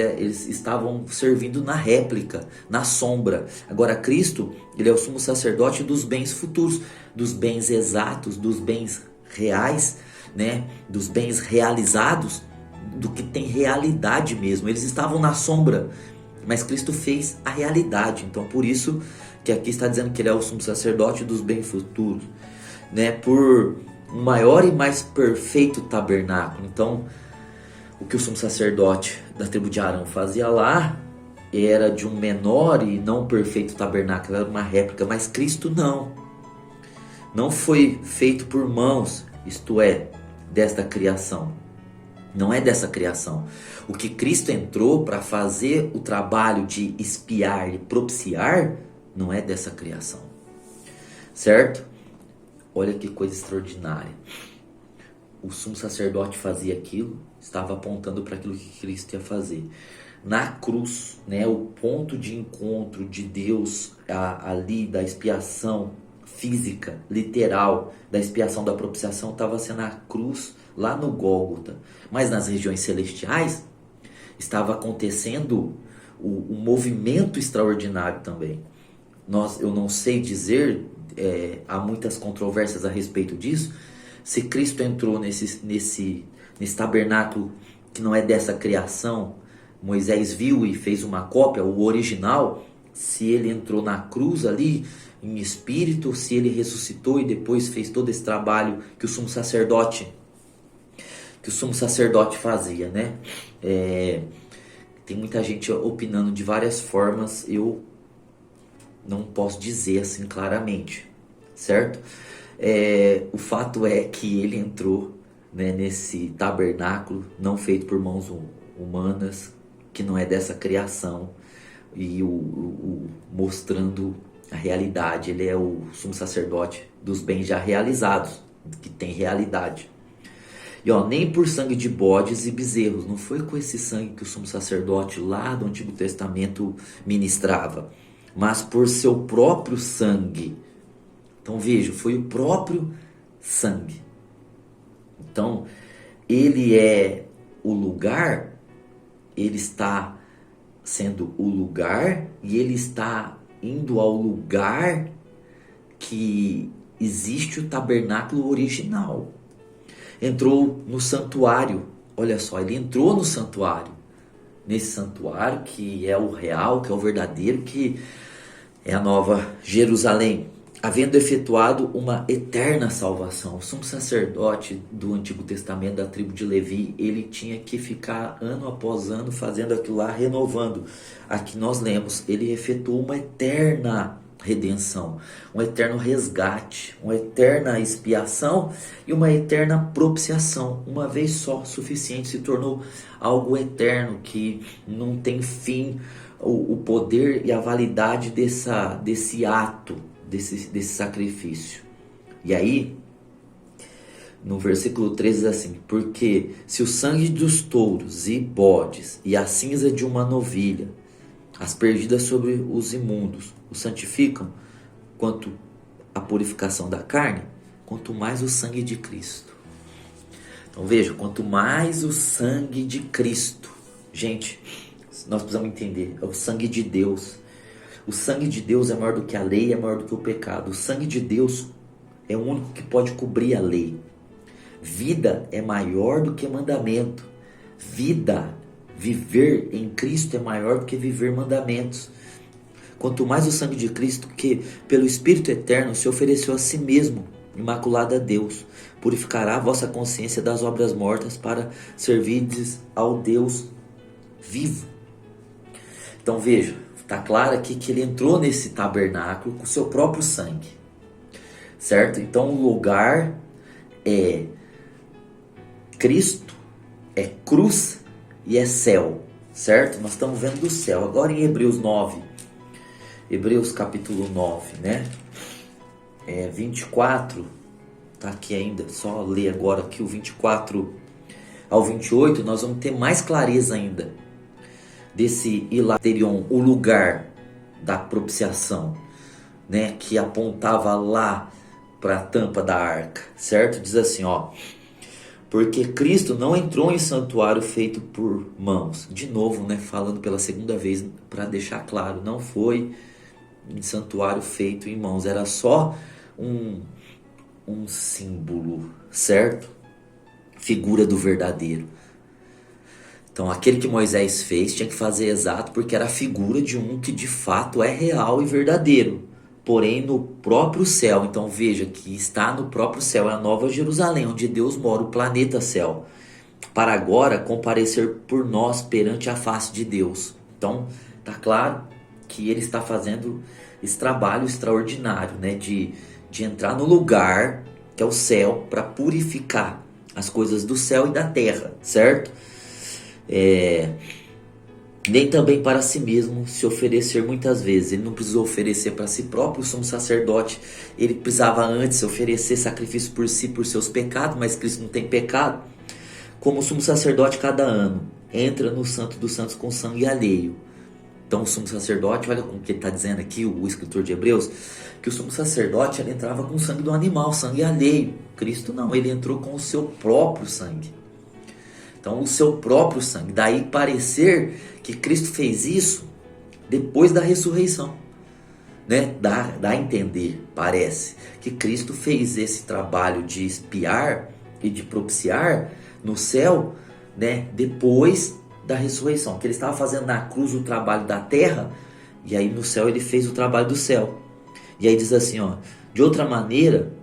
estavam servindo na réplica, na sombra. Agora Cristo, ele é o sumo sacerdote dos bens futuros, dos bens exatos, dos bens reais, né, dos bens realizados, do que tem realidade mesmo. Eles estavam na sombra, mas Cristo fez a realidade. Então por isso que aqui está dizendo que ele é o sumo sacerdote dos bens futuros, né, por um maior e mais perfeito tabernáculo. Então o que o sumo sacerdote da tribo de Arão fazia lá era de um menor e não perfeito tabernáculo, era uma réplica, mas Cristo não foi feito por mãos, isto é, desta criação. Não é dessa criação. O que Cristo entrou para fazer o trabalho de expiar e propiciar não é dessa criação, certo? Olha que coisa extraordinária. O sumo sacerdote fazia aquilo, estava apontando para aquilo que Cristo ia fazer. Na cruz, né, o ponto de encontro de Deus ali da expiação física, literal, da expiação da propiciação, estava sendo a cruz lá no Gólgota. Mas nas regiões celestiais estava acontecendo um movimento extraordinário também. Eu não sei dizer, há muitas controvérsias a respeito disso, se Cristo entrou nesse tabernáculo que não é dessa criação, Moisés viu e fez uma cópia, o original, se ele entrou na cruz ali em espírito, se ele ressuscitou e depois fez todo esse trabalho que o sumo sacerdote fazia, né? Tem muita gente opinando de várias formas, eu não posso dizer assim claramente, certo? O fato é que ele entrou, né, nesse tabernáculo não feito por mãos humanas, que não é dessa criação, e mostrando a realidade. Ele é o sumo sacerdote dos bens já realizados, que tem realidade. E nem por sangue de bodes e bezerros, não foi com esse sangue que o sumo sacerdote lá do Antigo Testamento ministrava, mas por seu próprio sangue. Então veja, foi o próprio sangue. Então ele é o lugar, ele está sendo o lugar e ele está indo ao lugar que existe o tabernáculo original. Entrou no santuário, olha só, ele entrou no santuário, nesse santuário que é o real, que é o verdadeiro, que é a nova Jerusalém, havendo efetuado uma eterna salvação. O sumo sacerdote do Antigo Testamento da tribo de Levi, ele tinha que ficar ano após ano fazendo aquilo lá, renovando. Aqui nós lemos, ele efetuou uma eterna redenção, um eterno resgate, uma eterna expiação e uma eterna propiciação. Uma vez só, suficiente, se tornou algo eterno, que não tem fim, o poder e a validade desse ato, desse sacrifício. E aí, no versículo 13 diz assim: porque se o sangue dos touros e bodes e a cinza de uma novilha, as perdidas sobre os imundos, o santificam, quanto a purificação da carne, quanto mais o sangue de Cristo. Então veja, quanto mais o sangue de Cristo, gente, nós precisamos entender, é o sangue de Deus. O sangue de Deus é maior do que a lei, é maior do que o pecado. O sangue de Deus é o único que pode cobrir a lei. Vida é maior do que mandamento. Viver em Cristo é maior do que viver mandamentos. Quanto mais o sangue de Cristo, que pelo Espírito Eterno se ofereceu a si mesmo, imaculado a Deus, purificará a vossa consciência das obras mortas para servirdes ao Deus vivo. Então veja, está claro aqui que ele entrou nesse tabernáculo com o seu próprio sangue, certo? Então o lugar é Cristo, é cruz e é céu, certo? Nós estamos vendo do céu. Agora em Hebreus 9, Hebreus capítulo 9, né? 24, tá aqui ainda, só ler agora aqui o 24, ao 28, nós vamos ter mais clareza ainda desse hilaterion, o lugar da propiciação, né, que apontava lá para a tampa da arca, certo? Diz assim, ó: porque Cristo não entrou em santuário feito por mãos. De novo, né, falando pela segunda vez para deixar claro, não foi em santuário feito em mãos, era só um símbolo, certo? Figura do verdadeiro. Então aquele que Moisés fez tinha que fazer exato, porque era a figura de um que de fato é real e verdadeiro, porém no próprio céu. Então veja que está no próprio céu, é a Nova Jerusalém, onde Deus mora, o planeta céu, para agora comparecer por nós perante a face de Deus. Então tá claro que ele está fazendo esse trabalho extraordinário, né, de entrar no lugar que é o céu, para purificar as coisas do céu e da terra, certo? Nem também para si mesmo se oferecer muitas vezes. Ele não precisou oferecer para si próprio. O sumo sacerdote, ele precisava antes oferecer sacrifício por si, por seus pecados, mas Cristo não tem pecado. Como o sumo sacerdote, cada ano entra no Santo dos Santos com sangue alheio. Então o sumo sacerdote, olha como que ele está dizendo aqui, o escritor de Hebreus, que o sumo sacerdote ele entrava com o sangue do animal, sangue alheio. Cristo não, ele entrou com o seu próprio sangue. Então o seu próprio sangue. Daí parecer que Cristo fez isso depois da ressurreição, né? Dá a entender, parece, que Cristo fez esse trabalho de expiar e de propiciar no céu, né? Depois da ressurreição, que ele estava fazendo na cruz o trabalho da terra, e aí no céu ele fez o trabalho do céu. E aí diz assim, ó: de outra maneira,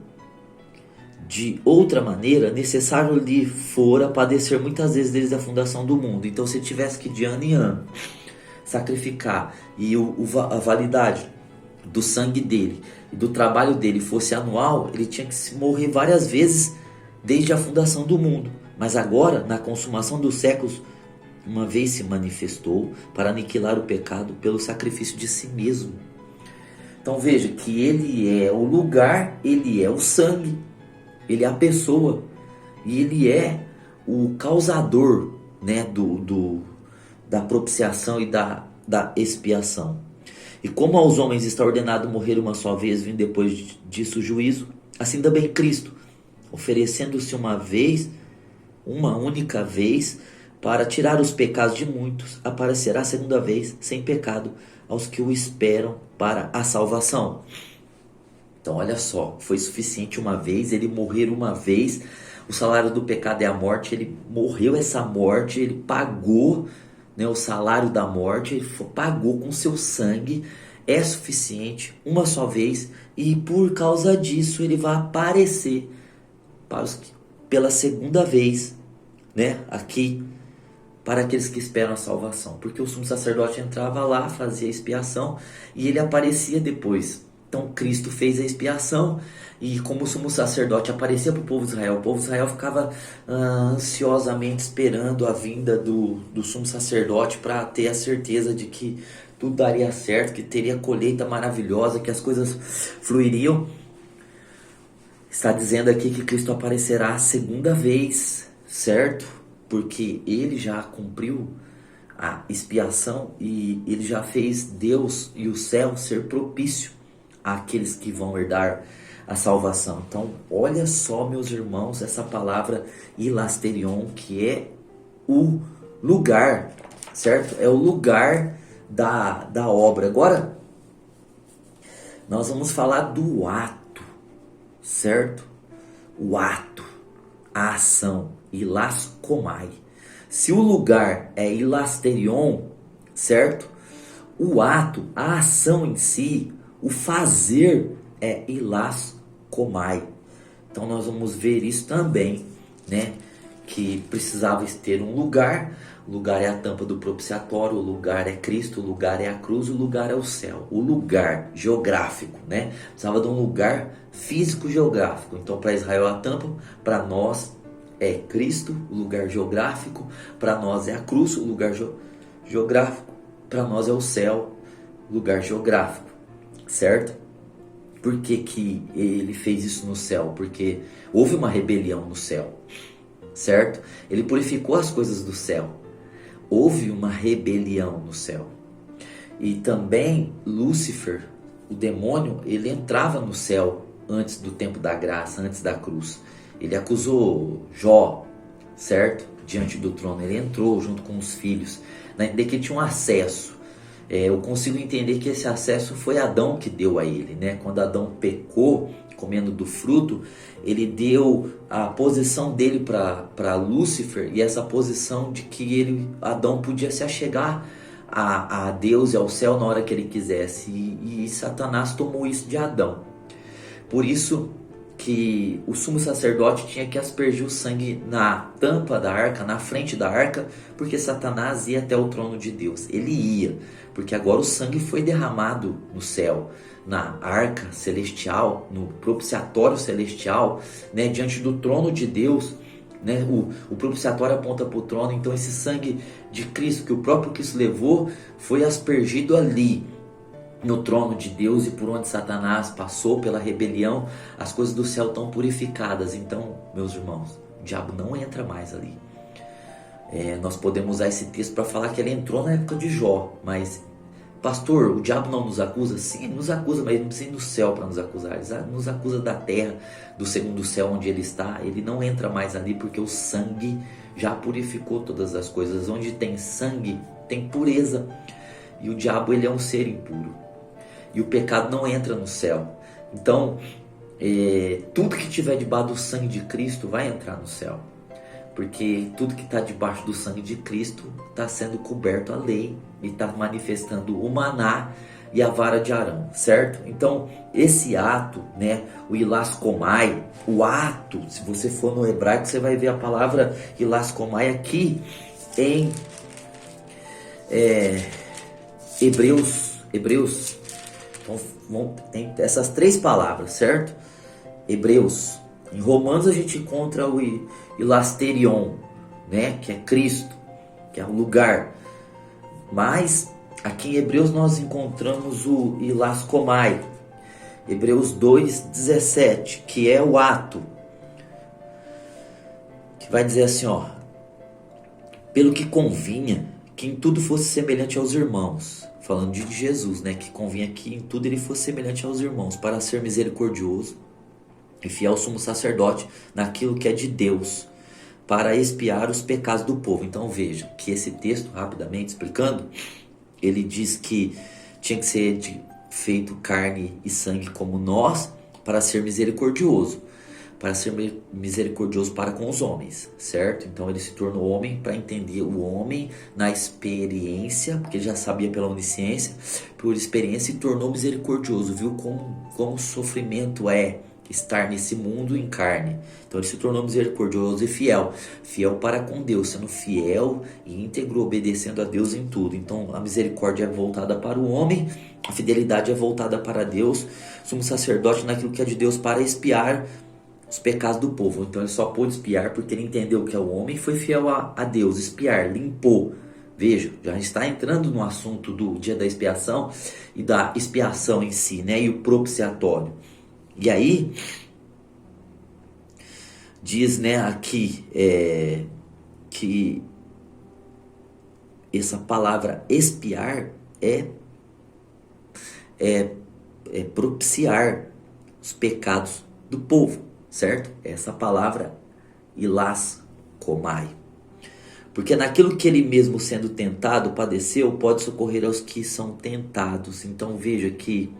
necessário lhe fora padecer muitas vezes desde a fundação do mundo. Então, se tivesse que de ano em ano sacrificar, e a validade do sangue dele e do trabalho dele fosse anual, ele tinha que se morrer várias vezes desde a fundação do mundo. Mas agora, na consumação dos séculos, uma vez se manifestou para aniquilar o pecado pelo sacrifício de si mesmo. Então veja que ele é o lugar, ele é o sangue, ele é a pessoa, e ele é o causador, né, da propiciação e da expiação. E como aos homens está ordenado morrer uma só vez, vindo depois disso o juízo, assim também Cristo, oferecendo-se uma única vez, para tirar os pecados de muitos, aparecerá a segunda vez, sem pecado, aos que o esperam para a salvação. Então olha só, foi suficiente uma vez, ele morrer uma vez. O salário do pecado é a morte, ele morreu essa morte, ele pagou, né, o salário da morte, ele pagou com seu sangue, é suficiente uma só vez, e por causa disso ele vai aparecer pela segunda vez, né, aqui, para aqueles que esperam a salvação. Porque o sumo sacerdote entrava lá, fazia a expiação, e ele aparecia depois. Então Cristo fez a expiação, e como o sumo sacerdote aparecia para o povo de Israel, o povo de Israel ficava ansiosamente esperando a vinda do sumo sacerdote, para ter a certeza de que tudo daria certo, que teria colheita maravilhosa, que as coisas fluiriam. Está dizendo aqui que Cristo aparecerá a segunda vez, certo? Porque ele já cumpriu a expiação e ele já fez Deus e o céu ser propício àqueles que vão herdar a salvação. Então, olha só, meus irmãos, essa palavra hilasterion, que é o lugar, certo? É o lugar da obra. Agora, nós vamos falar do ato, certo? O ato, a ação. Hilaskomai. Se o lugar é hilasterion, certo? O ato, a ação em si, o fazer é hilaskomai. Então nós vamos ver isso também, né? Que precisava ter um lugar. O lugar é a tampa do propiciatório, o lugar é Cristo, o lugar é a cruz, o lugar é o céu. O lugar geográfico, né? Precisava de um lugar físico geográfico. Então para Israel a tampa, para nós é Cristo, o lugar geográfico, para nós é a cruz, o lugar geográfico, para nós é o céu, o lugar geográfico, certo? Por que que ele fez isso no céu? Porque houve uma rebelião no céu. certo? Ele purificou as coisas do céu. Houve uma rebelião no céu. E também Lúcifer, o demônio, ele entrava no céu antes do tempo da graça, antes da cruz. Ele acusou Jó, certo? Diante do trono. Ele entrou junto com os filhos, na ideia que ele tinha um acesso. Eu consigo entender que esse acesso foi Adão que deu a ele, né? Quando Adão pecou, comendo do fruto, ele deu a posição dele para Lúcifer, e essa posição de que Adão podia se achegar a Deus e ao céu na hora que ele quisesse, e Satanás tomou isso de Adão. Por isso que o sumo sacerdote tinha que aspergir o sangue na tampa da arca, na frente da arca, porque Satanás ia até o trono de Deus. Ele ia, porque agora o sangue foi derramado no céu, na arca celestial, no propiciatório celestial, né, diante do trono de Deus. Né? O propiciatório aponta para o trono, então esse sangue de Cristo, que o próprio Cristo levou, foi aspergido ali, no trono de Deus, e por onde Satanás passou pela rebelião, as coisas do céu estão purificadas. Então, meus irmãos, o diabo não entra mais ali. Nós podemos usar esse texto para falar que ele entrou na época de Jó, mas, pastor, o diabo não nos acusa? Sim, ele nos acusa, mas ele não precisa ir do céu para nos acusar. Ele nos acusa da terra, do segundo céu onde ele está. Ele não entra mais ali porque o sangue já purificou todas as coisas. Onde tem sangue, tem pureza. E o diabo, ele é um ser impuro. E o pecado não entra no céu. Então, tudo que tiver debaixo do sangue de Cristo vai entrar no céu. Porque tudo que está debaixo do sangue de Cristo está sendo coberto a lei e está manifestando o maná e a vara de Arão, certo? Então, esse ato, né, o hilaskomai, o ato, se você for no hebraico, você vai ver a palavra hilaskomai aqui em Hebreus. Então, tem essas três palavras, certo? Hebreus. Em Romanos a gente encontra o hilasterion, né? Que é Cristo, que é o lugar. Mas aqui em Hebreus nós encontramos o hilaskomai. Hebreus 2:17, que é o ato. Que vai dizer assim, ó: pelo que convinha que em tudo fosse semelhante aos irmãos. Falando de Jesus, né? Que convinha que em tudo ele fosse semelhante aos irmãos, para ser misericordioso e fiel sumo sacerdote naquilo que é de Deus, para expiar os pecados do povo. Então veja que esse texto, rapidamente explicando, ele diz que tinha que ser feito carne e sangue como nós, para ser misericordioso. Para ser misericordioso para com os homens, certo? Então ele se tornou homem para entender o homem na experiência, porque ele já sabia pela onisciência, por experiência, se tornou misericordioso, viu como o sofrimento é estar nesse mundo em carne. Então ele se tornou misericordioso e fiel para com Deus, sendo fiel e íntegro, obedecendo a Deus em tudo. Então a misericórdia é voltada para o homem, a fidelidade é voltada para Deus, sumo sacerdote naquilo que é de Deus, para expiar os pecados do povo. Então ele só pôde expiar porque ele entendeu que é o homem e foi fiel a Deus. Expiar, limpou. Veja, já está entrando no assunto do dia da expiação e da expiação em si, né? E o propiciatório. E aí diz, né, aqui que essa palavra expiar é propiciar os pecados do povo. Certo? Essa palavra hilaskomai. Porque naquilo que ele mesmo sendo tentado padeceu, pode socorrer aos que são tentados. Então veja que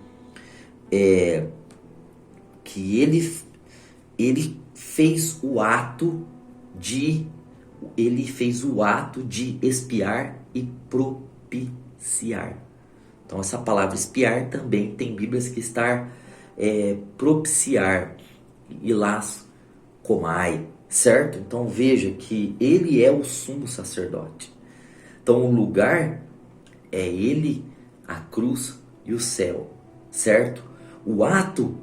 ele fez o ato de expiar e propiciar. Então essa palavra expiar também tem Bíblias que está propiciar, hilaskomai, certo? Então veja que ele é o sumo sacerdote. Então o lugar é ele, a cruz e o céu, certo? O ato,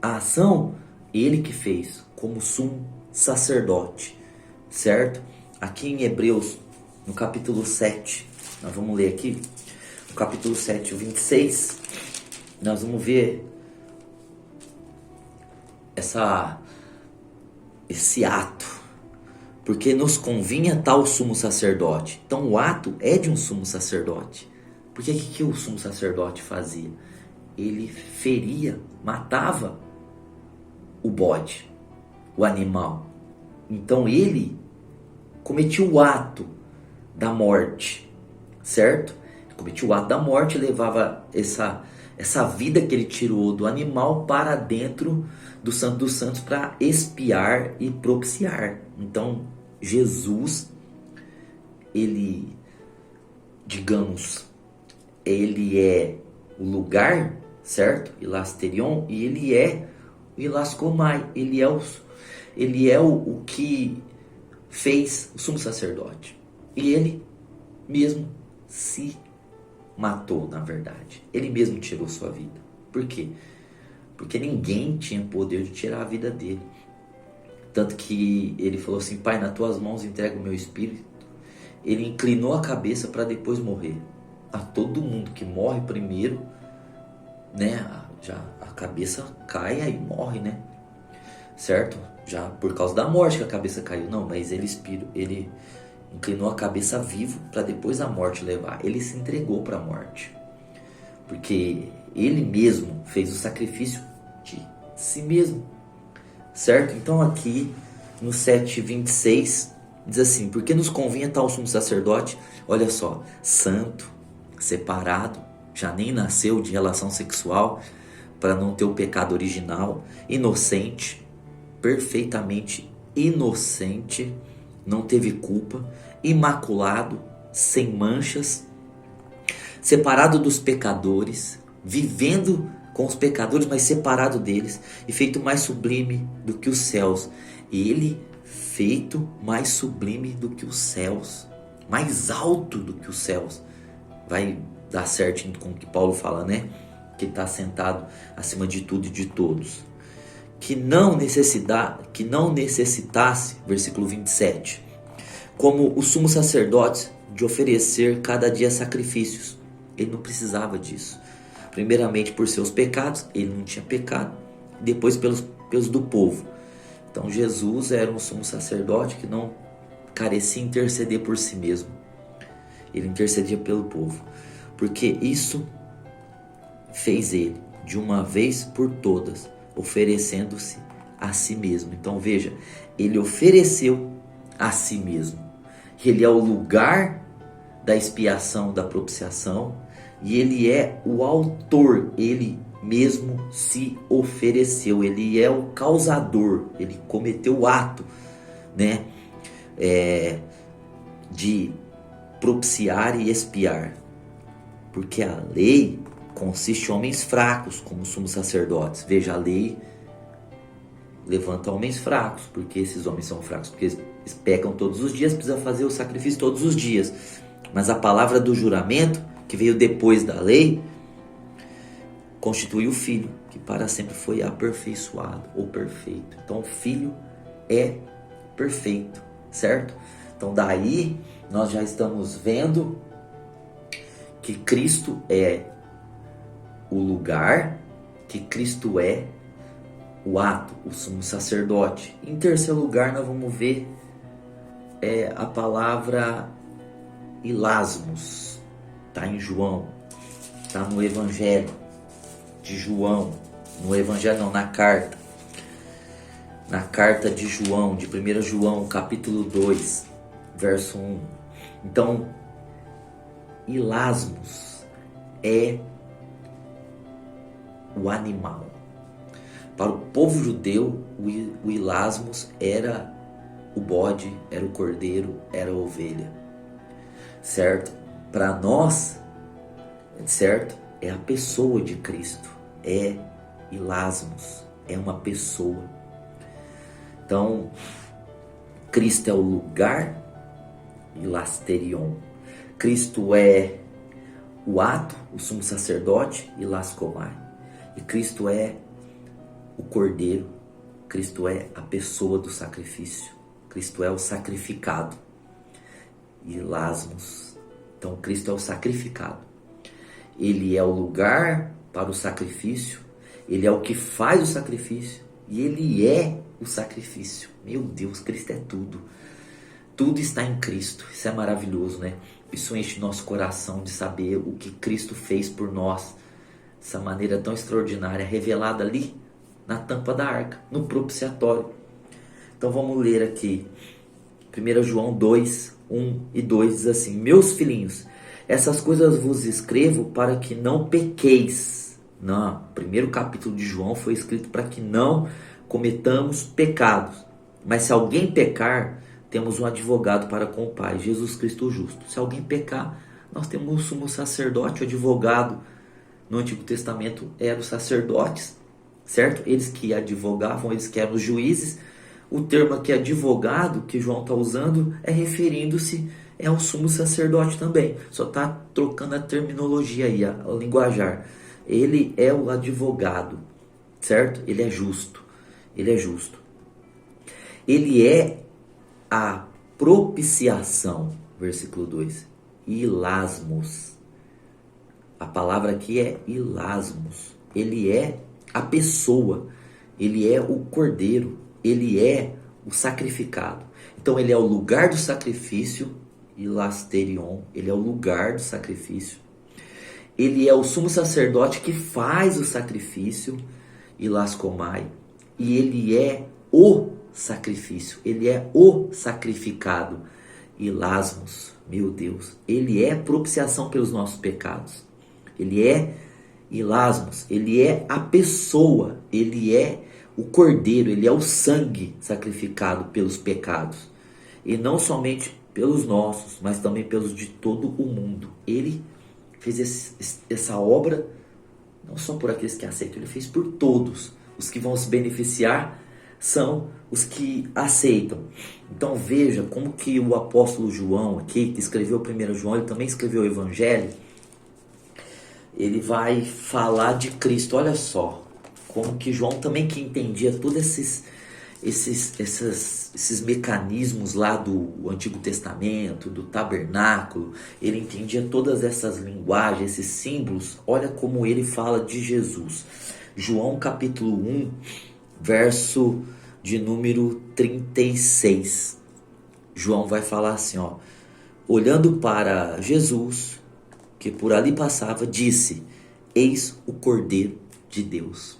a ação, ele que fez como sumo sacerdote, certo? Aqui em Hebreus, no capítulo 7, nós vamos ler aqui, no capítulo 7, o 26, nós vamos ver esse ato, porque nos convinha tal sumo sacerdote. Então o ato é de um sumo sacerdote. Porque o que o sumo sacerdote fazia? Ele feria, matava o bode, o animal. Então ele cometia o ato da morte, certo? Cometia o ato da morte e levava essa vida que ele tirou do animal para dentro do Santo dos Santos para expiar e propiciar. Então Jesus, ele, digamos, ele é o lugar, certo? Hilasterion, e ele é o hilascomai, ele é o que fez o sumo sacerdote. E ele mesmo se matou, na verdade. Ele mesmo tirou sua vida. Por quê? Porque ninguém tinha poder de tirar a vida dele. Tanto que ele falou assim: Pai, nas tuas mãos entrego o meu espírito. Ele inclinou a cabeça para depois morrer. A todo mundo que morre primeiro, né, já a cabeça cai, aí morre, né? Certo? Já por causa da morte que a cabeça caiu. Não, mas ele inclinou a cabeça vivo para depois a morte levar. Ele se entregou para a morte. Porque ele mesmo fez o sacrifício de si mesmo. Certo? Então aqui no 7:26 diz assim: porque nos convinha tal sumo sacerdote, olha só, santo, separado, já nem nasceu de relação sexual, para não ter o pecado original, inocente, perfeitamente inocente, não teve culpa, imaculado, sem manchas, separado dos pecadores, vivendo com os pecadores, mas separado deles, e feito mais sublime do que os céus. E ele feito mais sublime do que os céus, mais alto do que os céus. Vai dar certo com o que Paulo fala, né? Que está sentado acima de tudo e de todos. Que não necessitasse, versículo 27, como o sumo sacerdote, de oferecer cada dia sacrifícios. Ele não precisava disso. Primeiramente por seus pecados, ele não tinha pecado. Depois pelos do povo. Então Jesus era um sumo sacerdote que não carecia interceder por si mesmo. Ele intercedia pelo povo. Porque isso fez ele, de uma vez por todas, oferecendo-se a si mesmo. Então veja, ele ofereceu a si mesmo. Ele é o lugar da expiação, da propiciação, e ele é o autor, ele mesmo se ofereceu, ele é o causador, ele cometeu o ato, né, de propiciar e expiar. Porque a lei consiste em homens fracos, como sumos sacerdotes. Veja, a lei levanta homens fracos, porque esses homens são fracos, porque eles pecam todos os dias, precisa fazer o sacrifício todos os dias. Mas a palavra do juramento, que veio depois da lei, constitui o Filho, que para sempre foi aperfeiçoado ou perfeito. Então o Filho é perfeito, certo? Então daí nós já estamos vendo que Cristo é o lugar, que Cristo é o ato, o sumo sacerdote. Em terceiro lugar, nós vamos ver a palavra hilasmos. Está em João, está no Evangelho de João, no Evangelho não, na carta de João, de 1 João, capítulo 2, verso 1. Então, hilasmos é o animal. Para o povo judeu, o hilasmos era o bode, era o cordeiro, era a ovelha, certo? Para nós, certo? É a pessoa de Cristo, é hilasmos, é uma pessoa. Então, Cristo é o lugar, hilasterion. Cristo é o ato, o sumo sacerdote, hilaskomai. E Cristo é o cordeiro, Cristo é a pessoa do sacrifício, Cristo é o sacrificado. Hilasmos. Então Cristo é o sacrificado. Ele é o lugar para o sacrifício, ele é o que faz o sacrifício e ele é o sacrifício. Meu Deus, Cristo é tudo. Tudo está em Cristo. Isso é maravilhoso, né? Isso enche nosso coração de saber o que Cristo fez por nós. Essa maneira tão extraordinária, revelada ali na tampa da arca, no propiciatório. Então vamos ler aqui. 1 João 2, 1 e 2 diz assim: Meus filhinhos, essas coisas vos escrevo para que não pequeis. Não, o primeiro capítulo de João foi escrito para que não cometamos pecados. Mas se alguém pecar, temos um advogado para com o Pai, Jesus Cristo justo. Se alguém pecar, nós temos um sumo sacerdote, o advogado. No Antigo Testamento eram os sacerdotes, certo? Eles que advogavam, eles que eram os juízes. O termo aqui advogado que João está usando é referindo-se ao sumo sacerdote também. Só está trocando a terminologia aí, a linguajar. Ele é o advogado, certo? Ele é justo. Ele é justo. Ele é a propiciação, versículo 2. Ilasmos. A palavra aqui é ilasmos. Ele é a pessoa. Ele é o cordeiro. Ele é o sacrificado. Então ele é o lugar do sacrifício, ilasterion. Ele é o lugar do sacrifício. Ele é o sumo sacerdote que faz o sacrifício, ilascomai. E ele é o sacrifício. Ele é o sacrificado, ilasmos. Meu Deus. Ele é propiciação pelos nossos pecados. Ele é ilasmos. Ele é a pessoa. Ele é o cordeiro. Ele é o sangue sacrificado pelos pecados. E não somente pelos nossos, mas também pelos de todo o mundo. Ele fez essa obra não só por aqueles que aceitam, ele fez por todos. Os que vão se beneficiar são os que aceitam. Então veja como que o apóstolo João aqui, que escreveu 1 João, ele também escreveu o Evangelho. Ele vai falar de Cristo. Olha só como que João também, que entendia todos esses mecanismos lá do Antigo Testamento, do tabernáculo, ele entendia todas essas linguagens, esses símbolos. Olha como ele fala de Jesus. João capítulo 1, verso de número 36. João vai falar assim, ó: olhando para Jesus, que por ali passava, disse: eis o Cordeiro de Deus.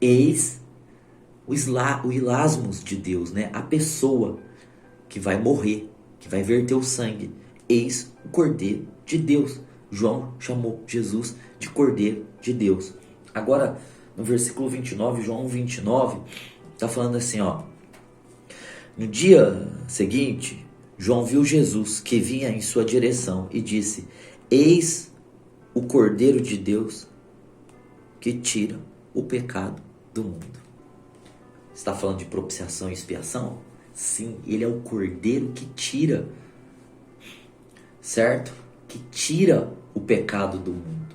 Eis o ilasmos de Deus, né? A pessoa que vai morrer, que vai verter o sangue. Eis o Cordeiro de Deus. João chamou Jesus de Cordeiro de Deus. Agora, no versículo 29, João 29, está falando assim, ó: no dia seguinte, João viu Jesus que vinha em sua direção e disse: eis o Cordeiro de Deus que tira o pecado do mundo. Está falando de propiciação e expiação? Sim, ele é o Cordeiro que tira, certo? Que tira o pecado do mundo.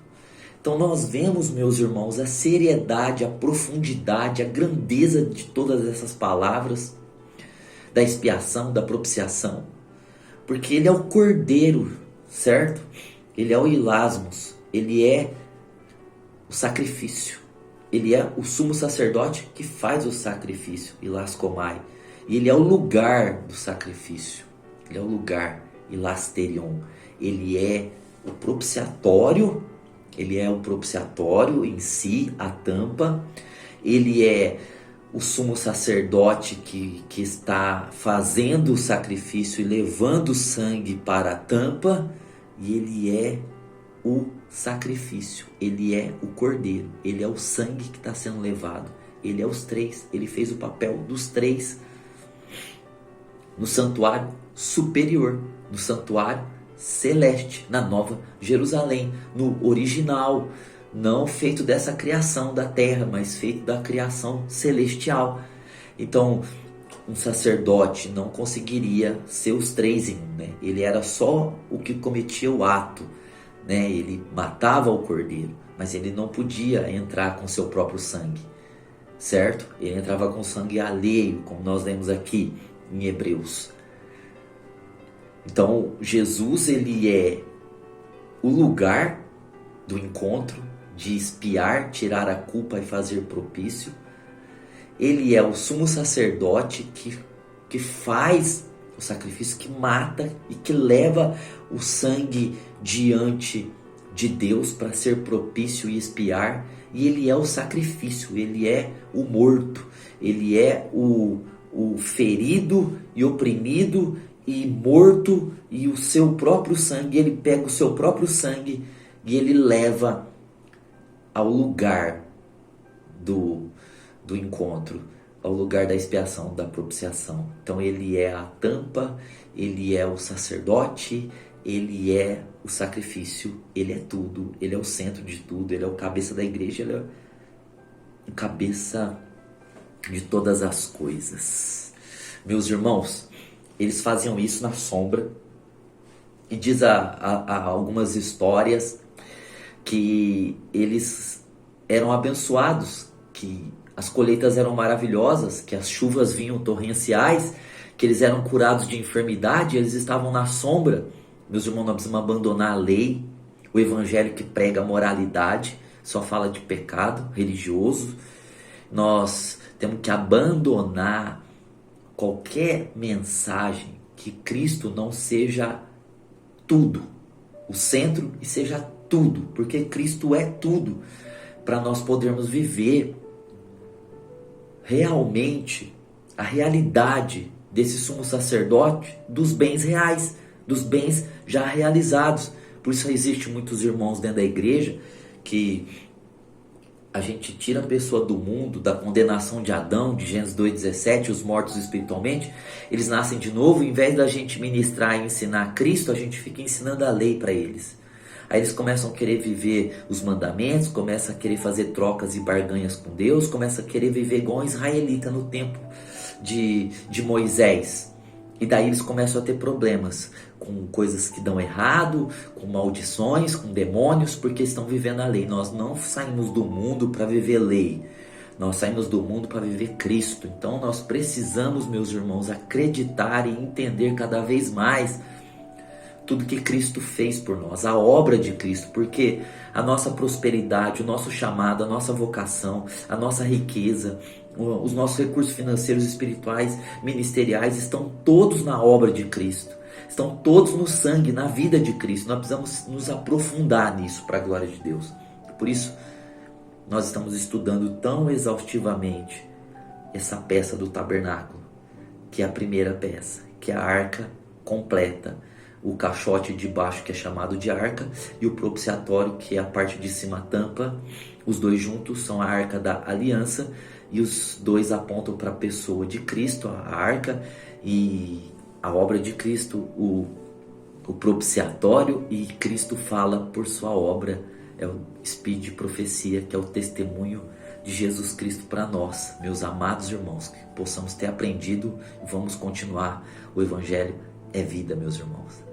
Então nós vemos, meus irmãos, a seriedade, a profundidade, a grandeza de todas essas palavras, da expiação, da propiciação, porque ele é o Cordeiro, certo? Ele é o ilasmos, ele é o sacrifício. Ele é o sumo sacerdote que faz o sacrifício, ilascomai. E ele é o lugar do sacrifício. Ele é o lugar, ilasterion. Ele é o propiciatório. Ele é o propiciatório em si, a tampa. Ele é o sumo sacerdote que está fazendo o sacrifício e levando o sangue para a tampa. E ele é o sacrifício, ele é o cordeiro, ele é o sangue que está sendo levado, ele é os três, ele fez o papel dos três no santuário superior, no santuário celeste, na Nova Jerusalém, no original, não feito dessa criação da terra, mas feito da criação celestial. Então, um sacerdote não conseguiria ser os três em um, né? Ele era só o que cometia o ato, né? Ele matava o cordeiro, mas ele não podia entrar com seu próprio sangue, certo? Ele entrava com sangue alheio, como nós lemos aqui em Hebreus. Então Jesus, ele é o lugar do encontro, de expiar, tirar a culpa e fazer propício. ele é o sumo sacerdote que faz o sacrifício, que mata e que leva o sangue diante de Deus para ser propício e expiar. E ele é o sacrifício, ele é o morto, ele é o ferido e oprimido e morto, e o seu próprio sangue, ele pega o seu próprio sangue e ele leva ao lugar do encontro, ao lugar da expiação, da propiciação. Então ele é a tampa, ele é o sacerdote, ele é o sacrifício, ele é tudo, ele é o centro de tudo, ele é o cabeça da igreja, ele é o cabeça de todas as coisas. Meus irmãos, eles faziam isso na sombra, e diz a algumas histórias que eles eram abençoados, que as colheitas eram maravilhosas, que as chuvas vinham torrenciais, que eles eram curados de enfermidade, eles estavam na sombra. Meus irmãos, nós precisamos abandonar a lei, o evangelho que prega a moralidade, só fala de pecado religioso. Nós temos que abandonar qualquer mensagem que Cristo não seja tudo, o centro, e seja tudo, porque Cristo é tudo, para nós podermos viver realmente a realidade desse sumo sacerdote, dos bens reais, dos bens já realizados. Por isso existem muitos irmãos dentro da igreja que a gente tira a pessoa do mundo, da condenação de Adão, de Gênesis 2,17, os mortos espiritualmente, eles nascem de novo. Em vez da gente ministrar e ensinar Cristo, a gente fica ensinando a lei para eles. Aí eles começam a querer viver os mandamentos, começam a querer fazer trocas e barganhas com Deus, começam a querer viver igual um israelita no tempo de Moisés. E daí eles começam a ter problemas com coisas que dão errado, com maldições, com demônios, porque estão vivendo a lei. Nós não saímos do mundo para viver lei, nós saímos do mundo para viver Cristo. Então nós precisamos, meus irmãos, acreditar e entender cada vez mais tudo que Cristo fez por nós, a obra de Cristo, porque a nossa prosperidade, o nosso chamado, a nossa vocação, a nossa riqueza, os nossos recursos financeiros, espirituais, ministeriais, estão todos na obra de Cristo, estão todos no sangue, na vida de Cristo. Nós precisamos nos aprofundar nisso para a glória de Deus. Por isso, nós estamos estudando tão exaustivamente essa peça do tabernáculo, que é a primeira peça, que é a arca completa, o caixote de baixo, que é chamado de arca, e o propiciatório, que é a parte de cima, a tampa. Os dois juntos são a arca da aliança, e os dois apontam para a pessoa de Cristo, a arca e a obra de Cristo, o propiciatório, e Cristo fala por sua obra, é o espírito de profecia, que é o testemunho de Jesus Cristo para nós. Meus amados irmãos, que possamos ter aprendido e vamos continuar. O evangelho é vida, meus irmãos.